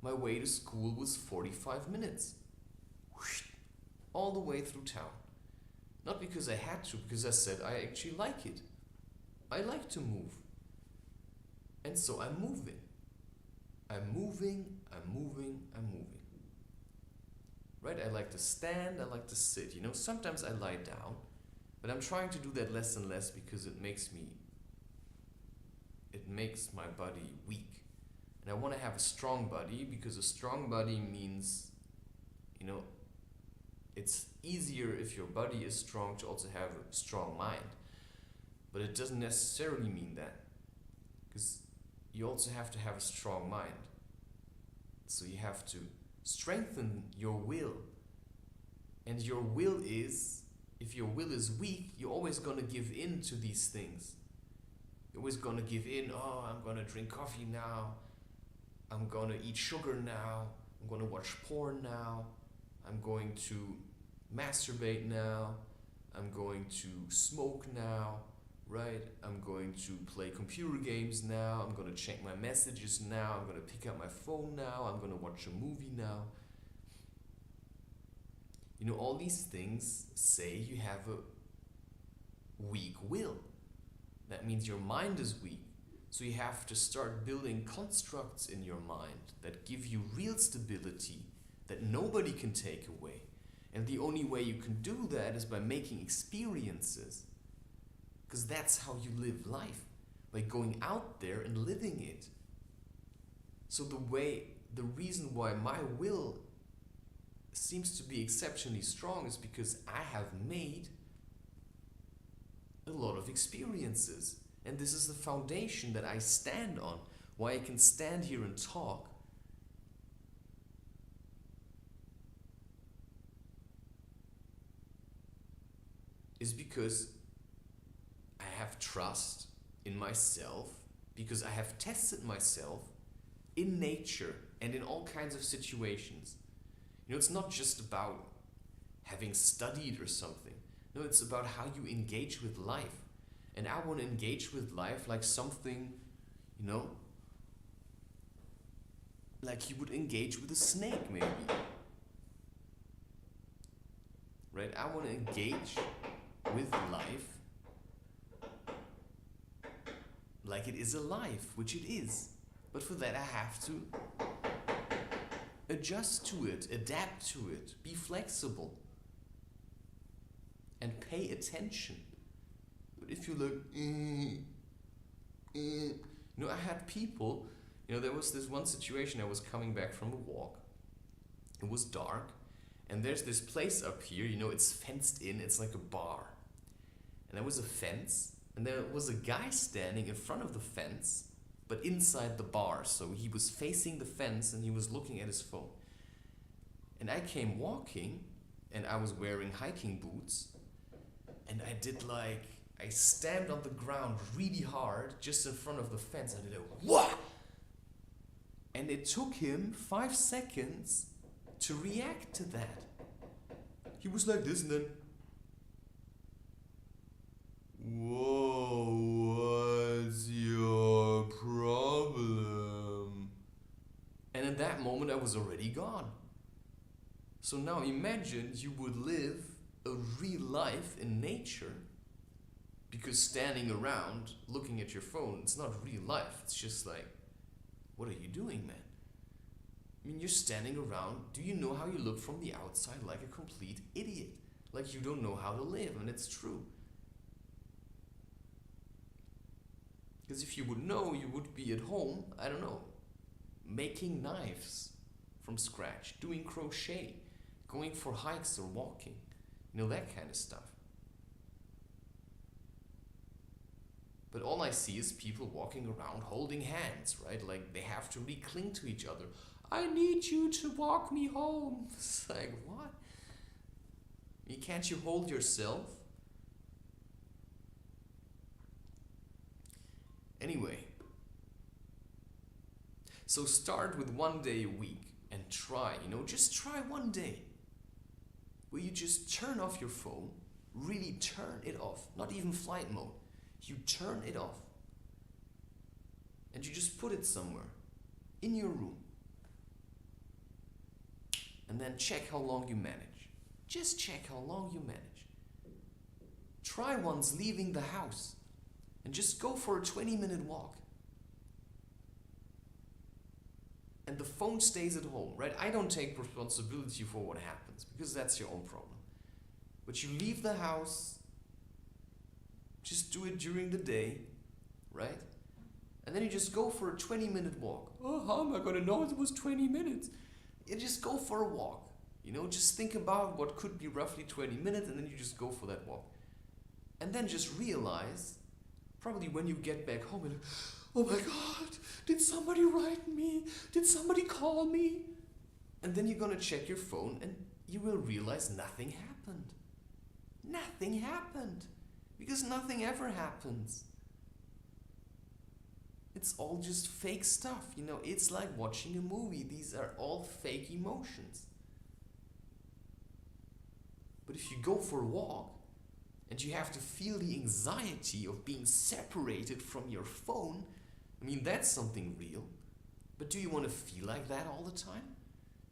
My way to school was 45 minutes. All the way through town. Not because I had to, because I said I actually like it. I like to move. And so I'm moving. I'm moving. Right? I like to stand, I like to sit. You know, sometimes I lie down, but I'm trying to do that less and less because it makes my body weak. And I want to have a strong body because a strong body means, you know, it's easier if your body is strong to also have a strong mind. But it doesn't necessarily mean that. Because you also have to have a strong mind. So you have to strengthen your will. And your will is, if your will is weak, you're always going to give in to these things. You're always going to give in, oh, I'm going to drink coffee now. I'm going to eat sugar now. I'm going to watch porn now. I'm going to masturbate now. I'm going to smoke now, right? I'm going to play computer games now. I'm going to check my messages now. I'm going to pick up my phone now. I'm going to watch a movie now. You know, all these things say you have a weak will. That means your mind is weak. So you have to start building constructs in your mind that give you real stability that nobody can take away. And the only way you can do that is by making experiences. Because that's how you live life, by going out there and living it. So the reason why my will seems to be exceptionally strong is because I have made a lot of experiences. And this is the foundation that I stand on, why I can stand here and talk. Is because I have trust in myself, because I have tested myself in nature and in all kinds of situations. You know, it's not just about having studied or something. No, it's about how you engage with life. And I want to engage with life like something, you know, like you would engage with a snake maybe. Right? I want to engage with life like it is alive, which it is. But for that I have to adjust to it, adapt to it, be flexible, and pay attention. But if you look, you know, I had people, you know, there was this one situation. I was coming back from a walk. It was dark, And there's this place up here, you know, it's fenced in, it's like a bar. And there was a fence, and there was a guy standing in front of the fence, but inside the bar. So he was facing the fence and he was looking at his phone. And I came walking, and I was wearing hiking boots, and I stamped on the ground really hard just in front of the fence. I did a wha! And it took him 5 seconds to react to that. He was like this, and then, whoa, what's your problem? And in that moment, I was already gone. So now imagine you would live a real life in nature, because standing around looking at your phone, it's not real life. It's just like, what are you doing, man? I mean, you're standing around. Do you know how you look from the outside? Like a complete idiot. Like you don't know how to live, and it's true. Because if you would know, you would be at home, I don't know, making knives from scratch, doing crochet, going for hikes or walking, you know, that kind of stuff. But all I see is people walking around holding hands, right? Like they have to really cling to each other. I need you to walk me home. It's like, what? Can't you hold yourself? Anyway, so start with 1 day a week and try, just try 1 day where you just turn off your phone, really turn it off, not even flight mode. You turn it off and you just put it somewhere in your room and then check how long you manage. Just check how long you manage. Try once leaving the house and just go for a 20-minute walk. And the phone stays at home, right? I don't take responsibility for what happens because that's your own problem. But you leave the house, just do it during the day, right? And then you just go for a 20-minute walk. Oh, how am I going to know it was 20 minutes? You just go for a walk. Just think about what could be roughly 20 minutes and then you just go for that walk. And then just realize, probably when you get back home, and oh my God, did somebody write me? Did somebody call me? And then you're going to check your phone and you will realize nothing happened. Nothing happened. Because nothing ever happens. It's all just fake stuff. It's like watching a movie. These are all fake emotions. But if you go for a walk and you have to feel the anxiety of being separated from your phone, that's something real. But do you want to feel like that all the time?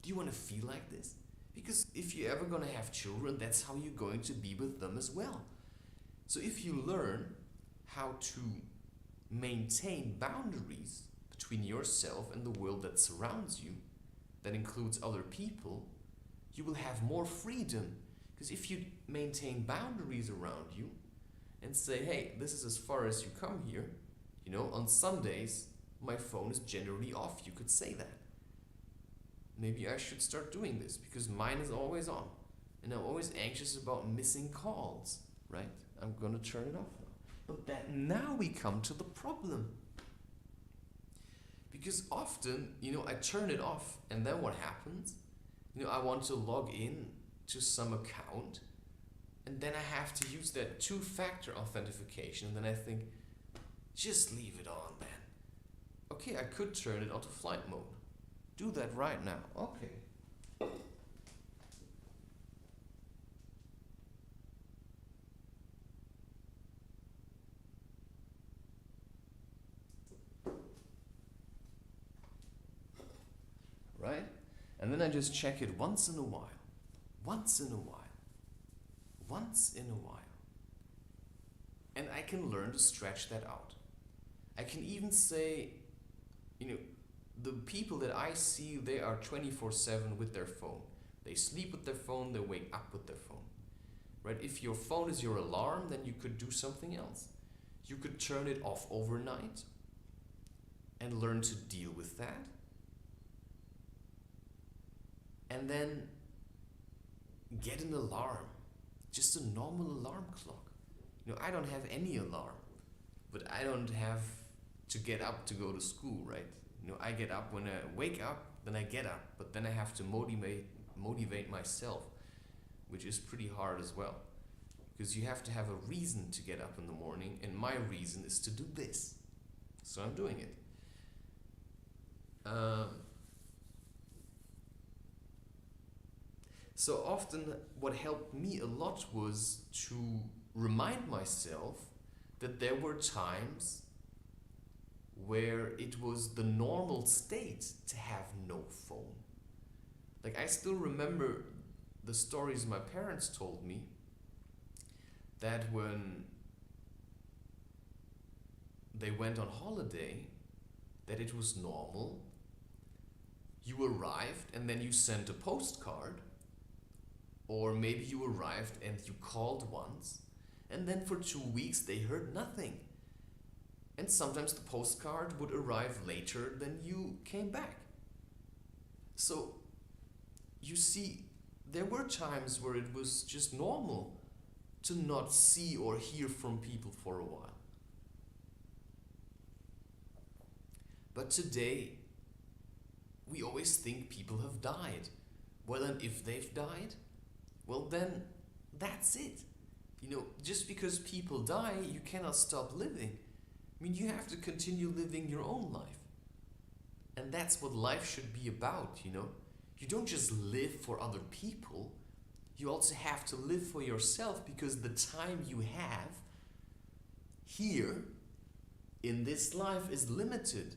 Do you want to feel like this? Because if you're ever going to have children, that's how you're going to be with them as well. So if you learn how to maintain boundaries between yourself and the world that surrounds you, that includes other people, you will have more freedom. Because if you maintain boundaries around you and say, hey, this is as far as you come here, on Sundays, my phone is generally off. You could say that. Maybe I should start doing this because mine is always on. And I'm always anxious about missing calls, right? I'm going to turn it off now. But now we come to the problem. Because often, I turn it off and then what happens? I want to log in to some account and then I have to use that two-factor authentication and then I think, just leave it on then. Okay, I could turn it onto flight mode. Do that right now. Okay. Right? And then I just check it once in a while. Once in a while. Once in a while. And I can learn to stretch that out. I can even say, the people that I see, they are 24/7 with their phone. They sleep with their phone, they wake up with their phone. Right? If your phone is your alarm, then you could do something else. You could turn it off overnight and learn to deal with that. And then get an alarm, just a normal alarm clock. I don't have any alarm, but I don't have to get up to go to school, right? I get up when I wake up, then I get up, but then I have to motivate myself, which is pretty hard as well, because you have to have a reason to get up in the morning, and my reason is to do this, so I'm doing it. So often what helped me a lot was to remind myself that there were times where it was the normal state to have no phone. Like, I still remember the stories my parents told me that when they went on holiday, that it was normal. You arrived and then you sent a postcard, or maybe you arrived and you called once, and then for 2 weeks they heard nothing. And sometimes the postcard would arrive later than you came back. So, you see, there were times where it was just normal to not see or hear from people for a while. But today, we always think people have died. Well, and if they've died, well then, that's it. Just because people die, you cannot stop living. You have to continue living your own life. And that's what life should be about, You don't just live for other people. You also have to live for yourself, because the time you have here in this life is limited.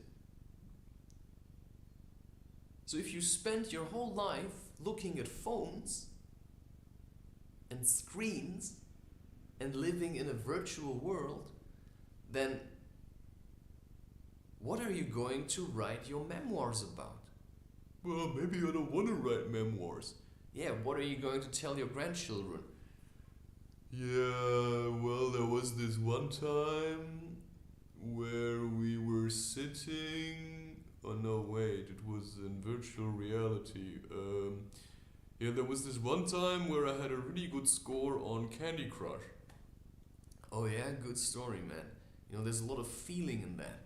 So if you spend your whole life looking at phones and screens and living in a virtual world, then what are you going to write your memoirs about? Well, maybe I don't want to write memoirs. Yeah, what are you going to tell your grandchildren? Yeah, well, there was this one time where we were sitting... Oh no, wait, it was in virtual reality. Yeah, there was this one time where I had a really good score on Candy Crush. Oh yeah, good story, man. There's a lot of feeling in that.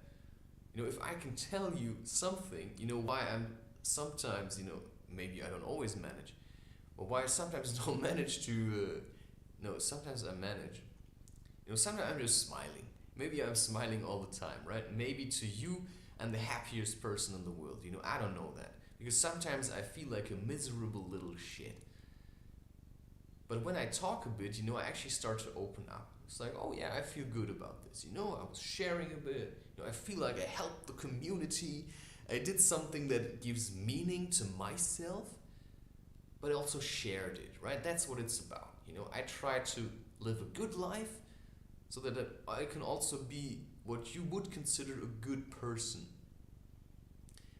If I can tell you something, why I'm sometimes, maybe I don't always manage, but why I sometimes don't manage to, no, sometimes I manage. Sometimes I'm just smiling. Maybe I'm smiling all the time, right? Maybe to you, I'm the happiest person in the world. I don't know that. Because sometimes I feel like a miserable little shit. But when I talk a bit, I actually start to open up. It's like, oh yeah, I feel good about this. I was sharing a bit. I feel like I helped the community. I did something that gives meaning to myself, but I also shared it, right? That's what it's about. I try to live a good life so that I can also be what you would consider a good person.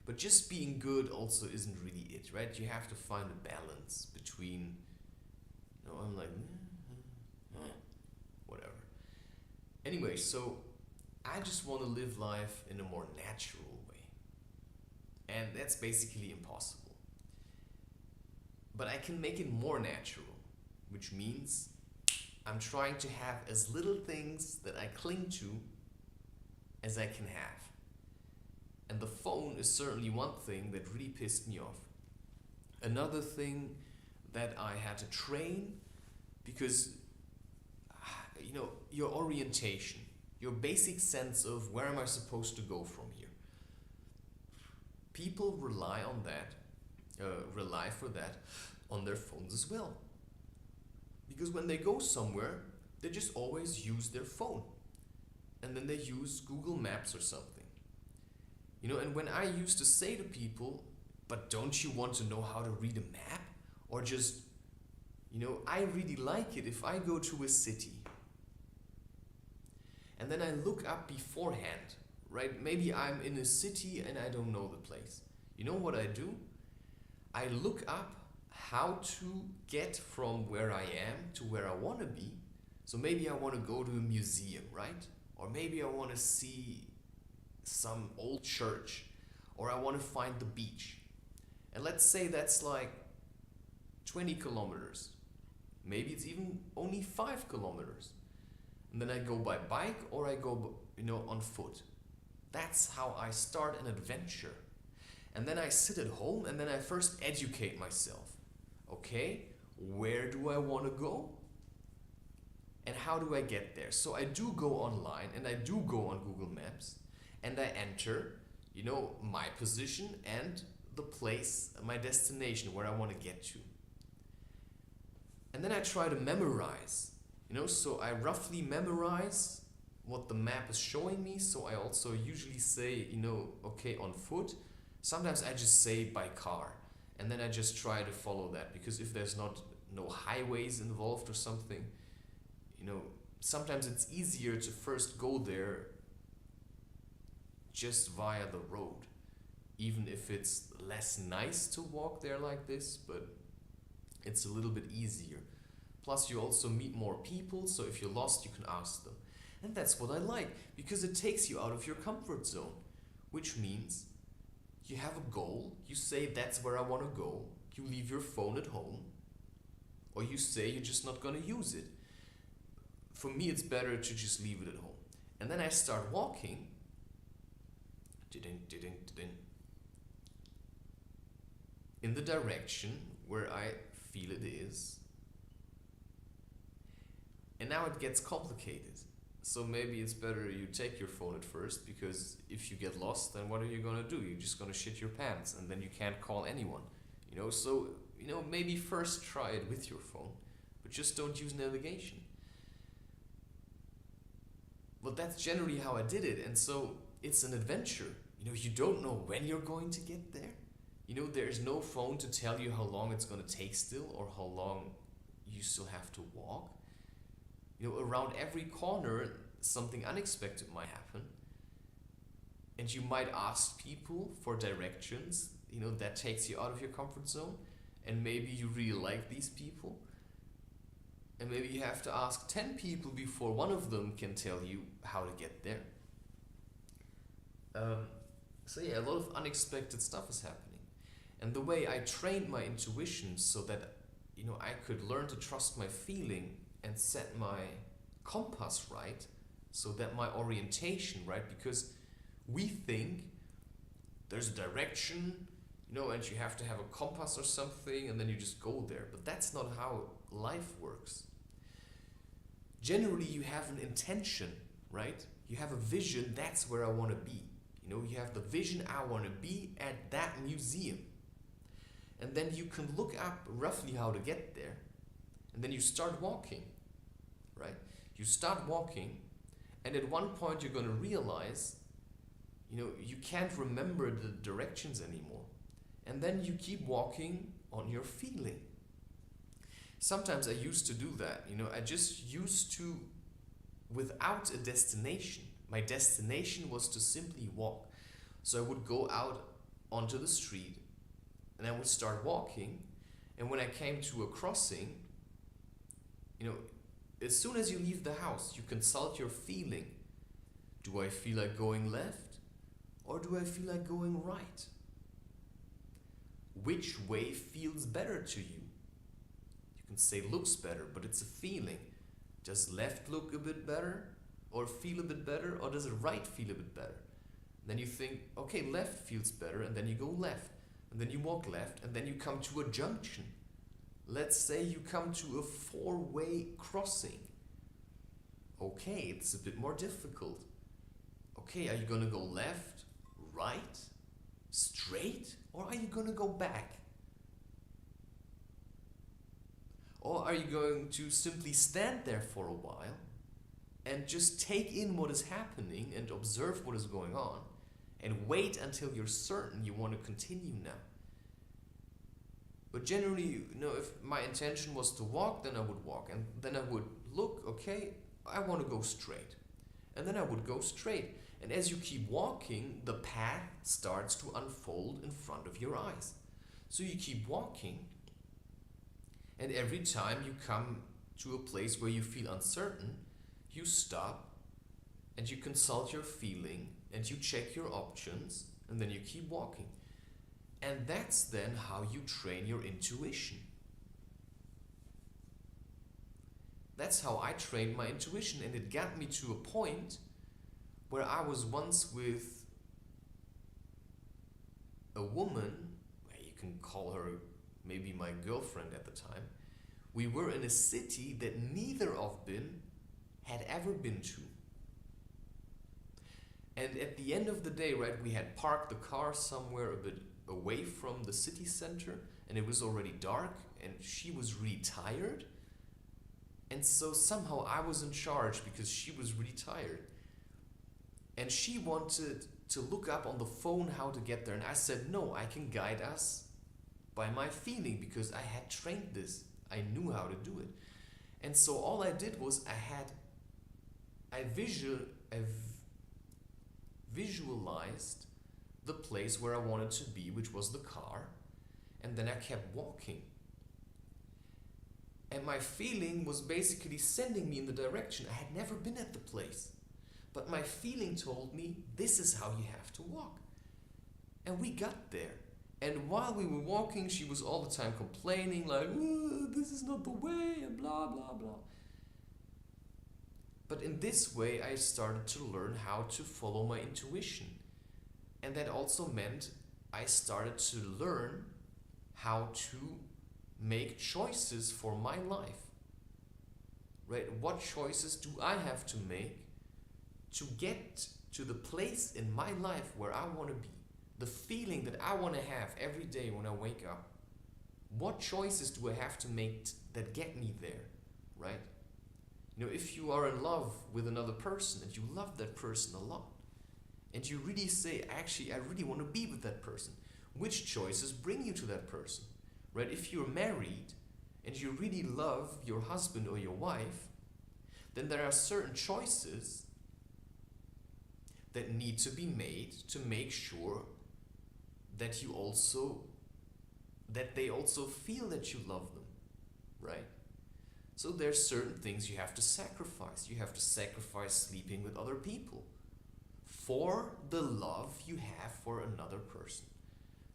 But just being good also isn't really it, right? You have to find a balance between, I'm like, whatever. Anyway, so I just want to live life in a more natural way. And that's basically impossible. But I can make it more natural, which means I'm trying to have as little things that I cling to as I can have. And the phone is certainly one thing that really pissed me off. Another thing that I had to train, because your orientation, your basic sense of where am I supposed to go from here. People rely for that on their phones as well. Because when they go somewhere, they just always use their phone. And then they use Google Maps or something. And when I used to say to people, but don't you want to know how to read a map? Or just, I really like it if I go to a city. And then I look up beforehand, right? Maybe I'm in a city and I don't know the place. You know what I do? I look up how to get from where I am to where I want to be. So maybe I want to go to a museum, right? Or maybe I want to see some old church, or I want to find the beach. And let's say that's like 20 kilometers. Maybe it's even only 5 kilometers. And then I go by bike or I go, on foot. That's how I start an adventure. And then I sit at home and then I first educate myself. Okay, where do I want to go? And how do I get there? So I do go online and I do go on Google Maps and I enter, my position and the place, my destination, where I want to get to. And then I try to memorize, so I roughly memorize what the map is showing me. So I also usually say, okay, on foot. Sometimes I just say by car, and then I just try to follow that, because if there's no highways involved or something, sometimes it's easier to first go there just via the road, even if it's less nice to walk there like this, but it's a little bit easier. Plus you also meet more people, so if you're lost you can ask them. And that's what I like, because it takes you out of your comfort zone, which means you have a goal, you say that's where I want to go, you leave your phone at home, or you say you're just not going to use it. For me it's better to just leave it at home. And then I start walking, in the direction where I feel it is. And now it gets complicated. So maybe it's better you take your phone at first, because if you get lost, then what are you gonna do? You're just gonna shit your pants and then you can't call anyone. So maybe first try it with your phone, but just don't use navigation. Well, that's generally how I did it, and so it's an adventure. You don't know when you're going to get there. There's no phone to tell you how long it's gonna take still, or how long you still have to walk. Around every corner, something unexpected might happen. And you might ask people for directions, that takes you out of your comfort zone. And maybe you really like these people. And maybe you have to ask 10 people before one of them can tell you how to get there. So yeah, a lot of unexpected stuff is happening. And the way I trained my intuition so that, I could learn to trust my feeling and set my compass right, so that my orientation, right? Because we think there's a direction, and you have to have a compass or something, and then you just go there. But that's not how life works. Generally, you have an intention, right? You have a vision, that's where I want to be. You have the vision, I want to be at that museum. And then you can look up roughly how to get there. And then you start walking, right? You start walking, and at one point you're going to realize, you can't remember the directions anymore. And then you keep walking on your feeling. Sometimes I used to do that, I just used to, without a destination. My destination was to simply walk. So I would go out onto the street, and I would start walking, and when I came to a crossing, as soon as you leave the house, you consult your feeling. Do I feel like going left, or do I feel like going right? Which way feels better to you? You can say looks better, but it's a feeling. Does left look a bit better, or feel a bit better, or does it right feel a bit better? Then you think, okay, left feels better, and then you go left, and then you walk left, and then you come to a junction. Let's say you come to a 4-way crossing. Okay, it's a bit more difficult. Okay, are you gonna go left, right, straight, or are you gonna go back? Or are you going to simply stand there for a while and just take in what is happening and observe what is going on and wait until you're certain you want to continue now? But generally, if my intention was to walk, then I would walk, and then I would look, okay, I want to go straight. And then I would go straight. And as you keep walking, the path starts to unfold in front of your eyes. So you keep walking, and every time you come to a place where you feel uncertain, you stop and you consult your feeling and you check your options, and then you keep walking. And that's then how you train your intuition. That's how I trained my intuition, and it got me to a point where I was once with a woman, you can call her maybe my girlfriend at the time. We were in a city that neither of bin had ever been to. And at the end of the day, right, we had parked the car somewhere a bit away from the city center, and it was already dark, and she was really tired. And so somehow I was in charge because she was really tired. And she wanted to look up on the phone how to get there. And I said, no, I can guide us by my feeling because I had trained this. I knew how to do it. And so all I did was I visualized the place where I wanted to be, which was the car. And then I kept walking. And my feeling was basically sending me in the direction. I had never been at the place. But my feeling told me, this is how you have to walk. And we got there. And while we were walking, she was all the time complaining, like, this is not the way, and blah, blah, blah. But in this way, I started to learn how to follow my intuition. And that also meant I started to learn how to make choices for my life. Right? What choices do I have to make to get to the place in my life where I want to be? The feeling that I want to have every day when I wake up. What choices do I have to make that get me there? Right? You know, if you are in love with another person and you love that person a lot, and you really say, actually, I really want to be with that person, which choices bring you to that person? Right? If you're married and you really love your husband or your wife, then there are certain choices that need to be made to make sure that they also feel that you love them, right? So there's certain things you have to sacrifice. You have to sacrifice sleeping with other people for the love you have for another person,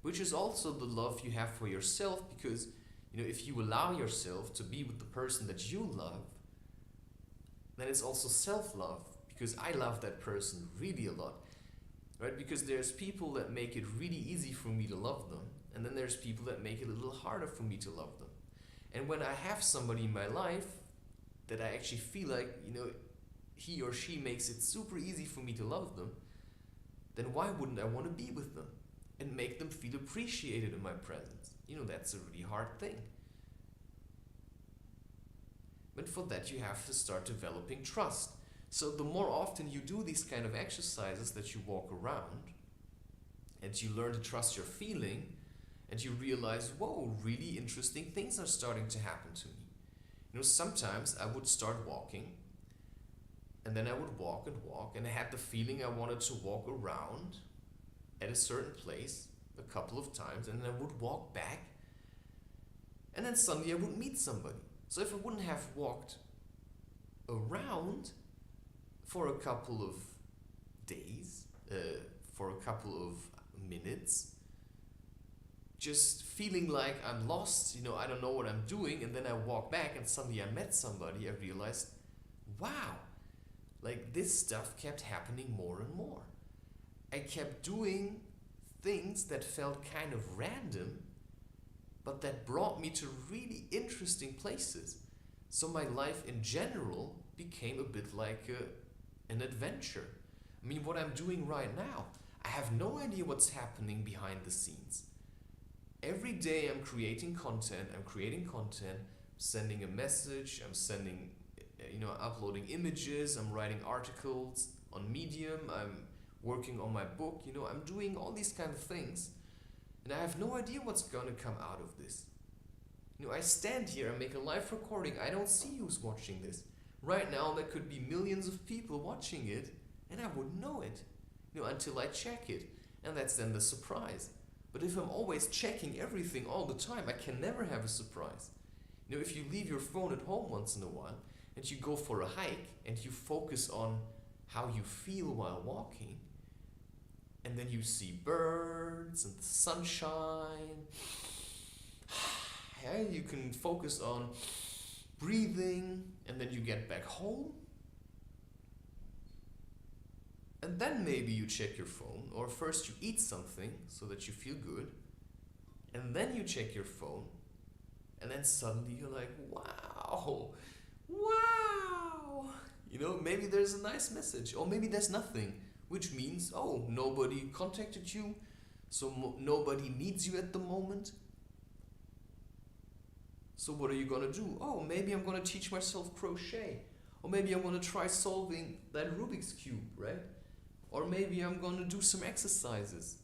which is also the love you have for yourself, because if you allow yourself to be with the person that you love, then it's also self-love, because I love that person really a lot, right? Because there's people that make it really easy for me to love them, and then there's people that make it a little harder for me to love them. And when I have somebody in my life that I actually feel like, he or she makes it super easy for me to love them, then why wouldn't I want to be with them and make them feel appreciated in my presence? That's a really hard thing. But for that, you have to start developing trust. So the more often you do these kind of exercises, that you walk around and you learn to trust your feeling, and you realize, whoa, really interesting things are starting to happen to me. Sometimes I would start walking, and then I would walk, and I had the feeling I wanted to walk around at a certain place a couple of times, and then I would walk back, and then suddenly I would meet somebody. So if I wouldn't have walked around for a couple of days, for a couple of minutes, just feeling like I'm lost, I don't know what I'm doing, and then I walk back and suddenly I met somebody, I realized, wow, like this stuff kept happening more and more. I kept doing things that felt kind of random, but that brought me to really interesting places. So my life in general became a bit like an adventure. I mean, what I'm doing right now, I have no idea what's happening behind the scenes. Every day I'm creating content, sending a message, uploading images, I'm writing articles on Medium, I'm working on my book, I'm doing all these kind of things. And I have no idea what's gonna come out of this. I stand here and make a live recording, I don't see who's watching this. Right now there could be millions of people watching it, and I wouldn't know it, until I check it. And that's then the surprise. But if I'm always checking everything all the time, I can never have a surprise. If you leave your phone at home once in a while, and you go for a hike, and you focus on how you feel while walking, and then you see birds and the sunshine, you can focus on breathing, and then you get back home. And then maybe you check your phone, or first you eat something so that you feel good, and then you check your phone, and then suddenly you're like, wow, wow. You know, maybe there's a nice message, or maybe there's nothing, which means, oh, nobody contacted you, so nobody needs you at the moment. So what are you gonna do? Oh, maybe I'm gonna teach myself crochet, or maybe I'm gonna try solving that Rubik's Cube, right? Or maybe I'm gonna do some exercises.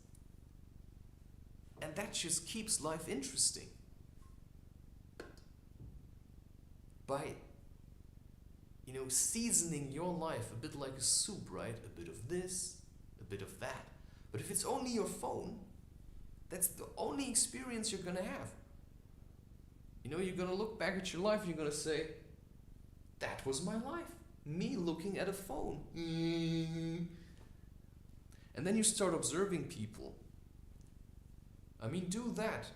And that just keeps life interesting. By, you know, seasoning your life a bit like a soup, right? A bit of this, a bit of that. But if it's only your phone, that's the only experience you're gonna have. You know, you're gonna look back at your life and you're gonna say, that was my life. Me looking at a phone. And then you start observing people. I mean, do that.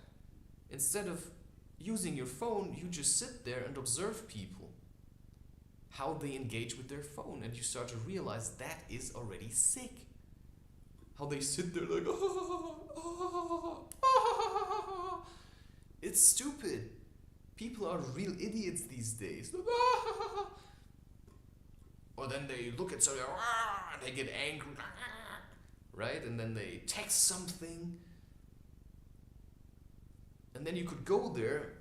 Instead of using your phone, you just sit there and observe people. How they engage with their phone. And you start to realize that is already sick. How they sit there like, it's stupid. People are real idiots these days. Or then they look at something and they get angry. Right? And then they text something. And then you could go there,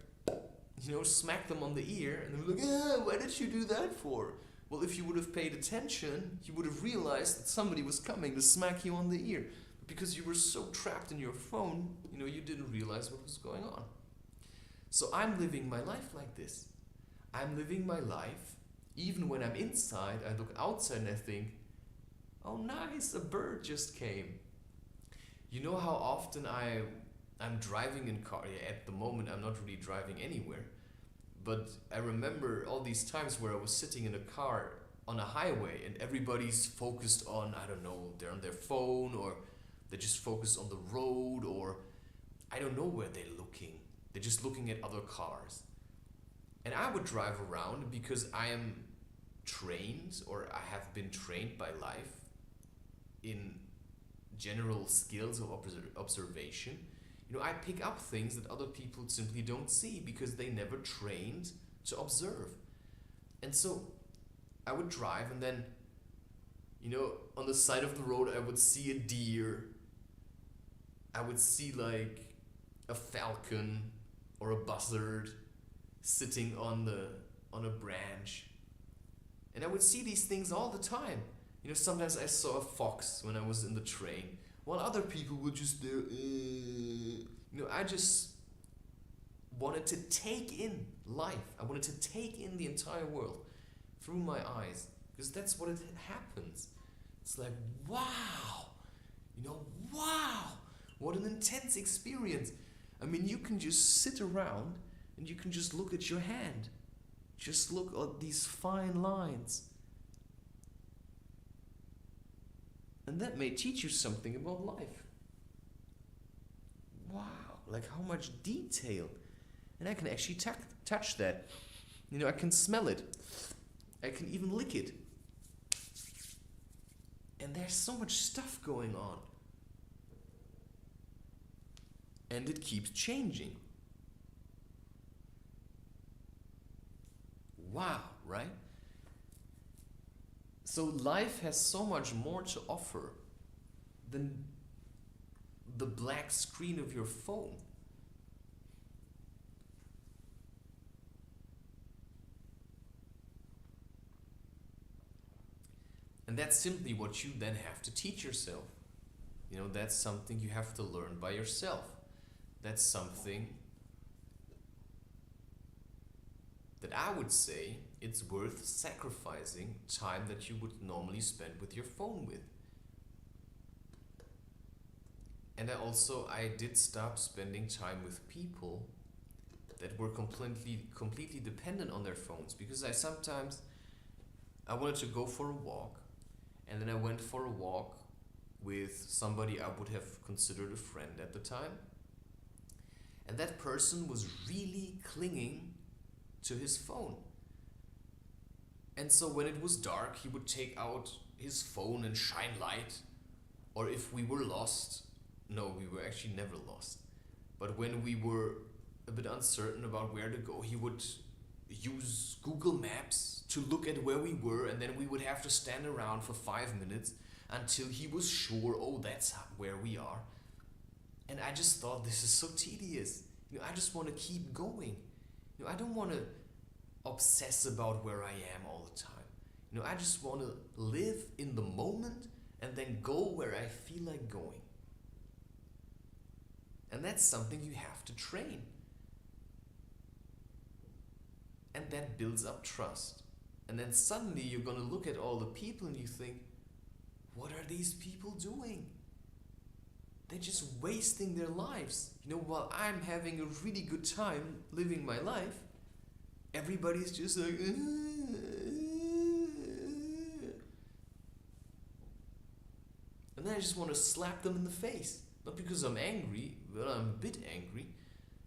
you know, smack them on the ear, and they're like, why did you do that for? Well, if you would have paid attention, you would have realized that somebody was coming to smack you on the ear. But because you were so trapped in your phone, you know, you didn't realize what was going on. So I'm living my life like this. I'm living my life, even when I'm inside, I look outside and I think, oh nice, a bird just came. You know how often I'm driving in car. Yeah, at the moment I'm not really driving anywhere. But I remember all these times where I was sitting in a car on a highway and everybody's focused on, I don't know, they're on their phone, or they're just focused on the road, or I don't know where they're looking. They're just looking at other cars. And I would drive around because I am trained, or I have been trained by life in general skills of observation. You know, I pick up things that other people simply don't see because they never trained to observe. And so I would drive, and then, you know, on the side of the road I would see a deer. I would see like a falcon or a buzzard sitting on a branch. And I would see these things all the time. You know, sometimes I saw a fox when I was in the train, while other people were just there. You know, I just wanted to take in life. I wanted to take in the entire world through my eyes, because that's what it happens. It's like, wow, you know, wow, what an intense experience. I mean, you can just sit around and you can just look at your hand. Just look at these fine lines. And that may teach you something about life. Wow, like how much detail. And I can actually touch that. You know, I can smell it. I can even lick it. And there's so much stuff going on. And it keeps changing. Wow, right? So life has so much more to offer than the black screen of your phone. And that's simply what you then have to teach yourself. You know, that's something you have to learn by yourself. That's something that I would say it's worth sacrificing time that you would normally spend with your phone with. And I did stop spending time with people that were completely dependent on their phones, because I wanted to go for a walk, and then I went for a walk with somebody I would have considered a friend at the time. And that person was really clinging to his phone. And so when it was dark, he would take out his phone and shine light. Or if we were lost, no, we were actually never lost. But when we were a bit uncertain about where to go, he would use Google Maps to look at where we were, and then we would have to stand around for 5 minutes until he was sure, oh, that's where we are. And I just thought, this is so tedious. I just want to keep going. I don't want to obsess about where I am all the time. I just want to live in the moment and then go where I feel like going. And that's something you have to train. And that builds up trust. And then suddenly you're going to look at all the people and you think, what are these people doing? They're just wasting their lives. While I'm having a really good time living my life, everybody's just like, and then I just want to slap them in the face. Not because I'm angry, but I'm a bit angry.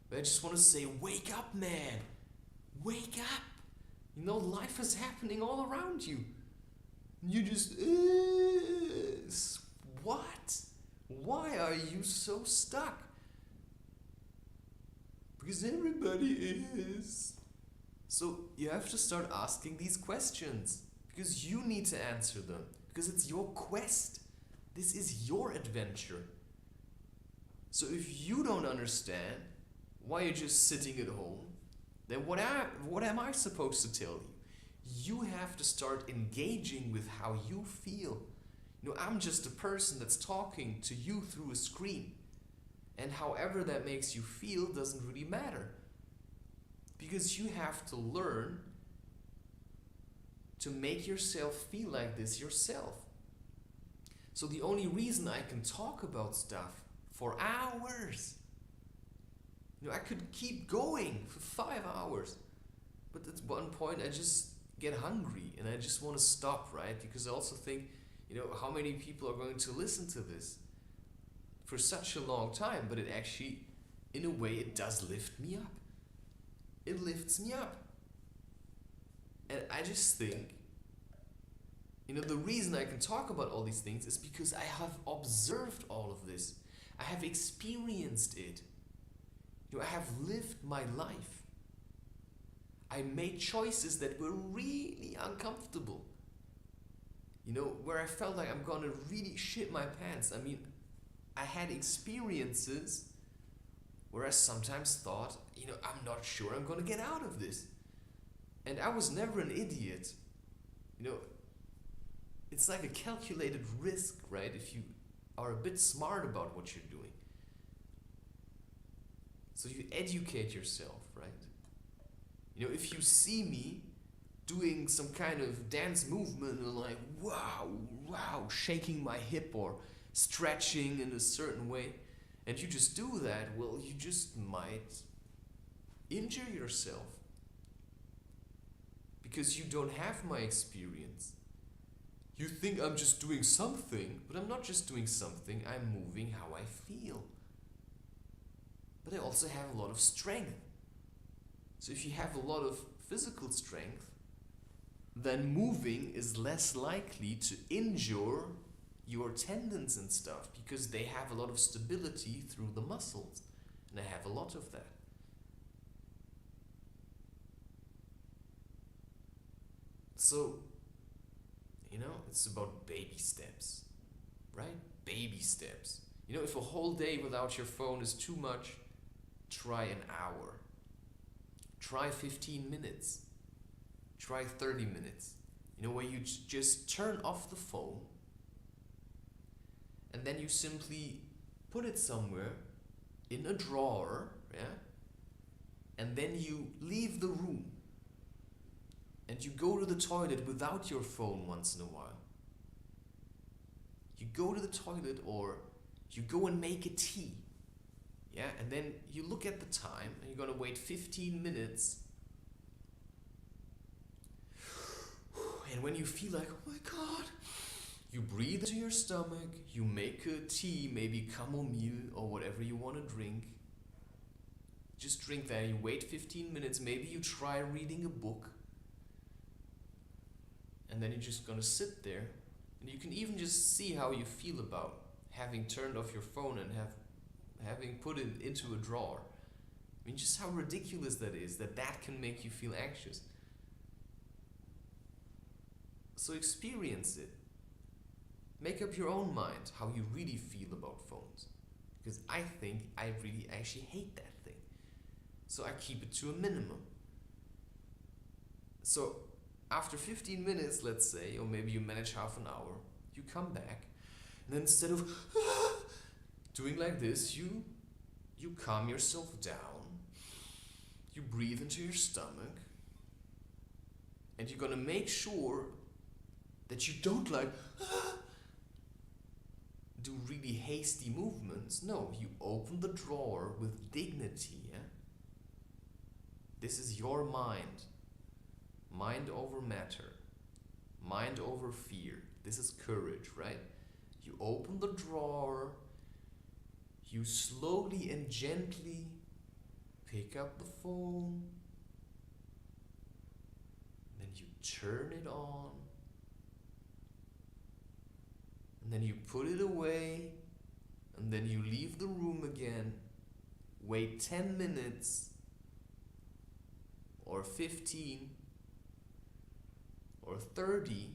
But I just want to say, wake up, man. Wake up. Life is happening all around you. You just, what? Why are you so stuck? Because everybody is. So you have to start asking these questions. Because you need to answer them. Because it's your quest. This is your adventure. So if you don't understand why you're just sitting at home, then what am I supposed to tell you? You have to start engaging with how you feel. I'm just a person that's talking to you through a screen. And however that makes you feel doesn't really matter. Because you have to learn to make yourself feel like this yourself. So the only reason I can talk about stuff for hours, I could keep going for 5 hours. But at one point I just get hungry and I just want to stop, right? Because I also think, how many people are going to listen to this for such a long time? But it actually, in a way, it does lift me up. It lifts me up. And I just think, the reason I can talk about all these things is because I have observed all of this. I have experienced it. I have lived my life. I made choices that were really uncomfortable. Where I felt like I'm gonna really shit my pants. I had experiences where I sometimes thought, I'm not sure I'm gonna get out of this. And I was never an idiot. It's like a calculated risk, right? If you are a bit smart about what you're doing. So you educate yourself, right? If you see me doing some kind of dance movement and like, wow, shaking my hip or stretching in a certain way, and you just do that, well, you just might injure yourself. Because you don't have my experience. You think I'm just doing something, but I'm not just doing something, I'm moving how I feel. But I also have a lot of strength. So if you have a lot of physical strength, then moving is less likely to injure your tendons and stuff because they have a lot of stability through the muscles. And I have a lot of that. So, it's about baby steps, right? Baby steps. If a whole day without your phone is too much, try an hour. Try 15 minutes. Try 30 minutes. Where you just turn off the phone and then you simply put it somewhere in a drawer, yeah? And then you leave the room. And you go to the toilet without your phone once in a while. You go to the toilet or you go and make a tea. Yeah, and then you look at the time and you're gonna wait 15 minutes. And when you feel like, oh my God, you breathe into your stomach, you make a tea, maybe chamomile or whatever you want to drink. Just drink that and you wait 15 minutes, maybe you try reading a book. And then you're just gonna sit there, and you can even just see how you feel about having turned off your phone and having put it into a drawer. I mean, just how ridiculous that is, that can make you feel anxious. So experience it. Make up your own mind how you really feel about phones. Because I think I really actually hate that thing. So I keep it to a minimum. So after 15 minutes, let's say, or maybe you manage half an hour, you come back, and then instead of doing like this, you calm yourself down, you breathe into your stomach, and you're gonna make sure that you don't like do really hasty movements. No, you open the drawer with dignity. Yeah? This is your mind. Mind over matter. Mind over fear. This is courage, right? You open the drawer, you slowly and gently pick up the phone, then you turn it on, and then you put it away, and then you leave the room again, wait 10 minutes, or 15, or 30,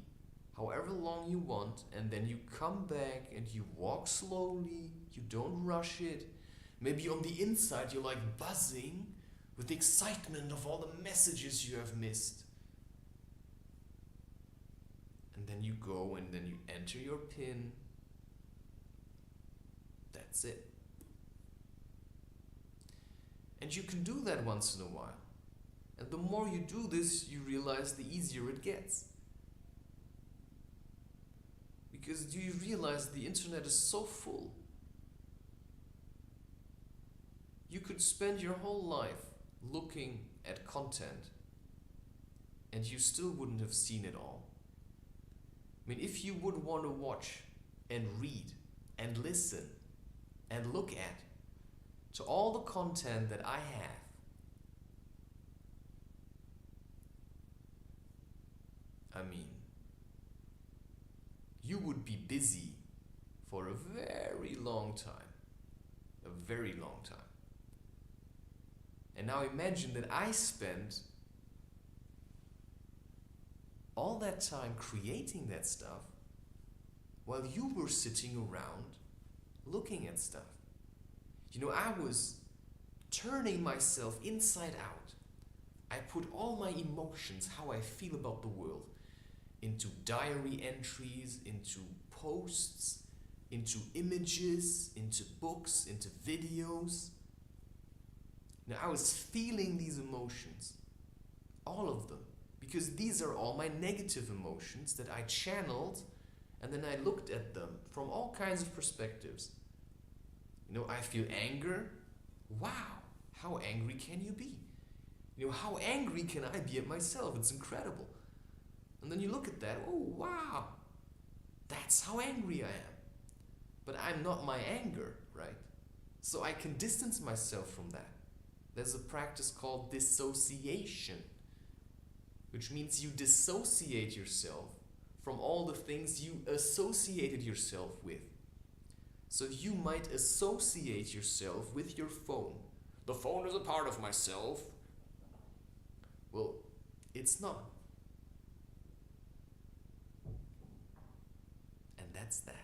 however long you want, and then you come back and you walk slowly, you don't rush it. Maybe on the inside you're like buzzing with the excitement of all the messages you have missed. And then you go and then you enter your PIN. That's it. And you can do that once in a while. And the more you do this, you realize the easier it gets. Because do you realize the internet is so full? You could spend your whole life looking at content and you still wouldn't have seen it all. I mean, if you would want to watch and read and listen and look at to all the content that I have, I mean, you would be busy for a very long time. A very long time. And now imagine that I spent all that time creating that stuff while you were sitting around looking at stuff. You know, I was turning myself inside out. I put all my emotions, how I feel about the world, into diary entries, into posts, into images, into books, into videos. Now I was feeling these emotions, all of them, because these are all my negative emotions that I channeled, and then I looked at them from all kinds of perspectives. You know, I feel anger. Wow, how angry can you be? You know, how angry can I be at myself? It's incredible. And then you look at that, oh wow, that's how angry I am. But I'm not my anger, right? So I can distance myself from that. There's a practice called dissociation, which means you dissociate yourself from all the things you associated yourself with. So you might associate yourself with your phone. The phone is a part of myself. Well, it's not. And that's that.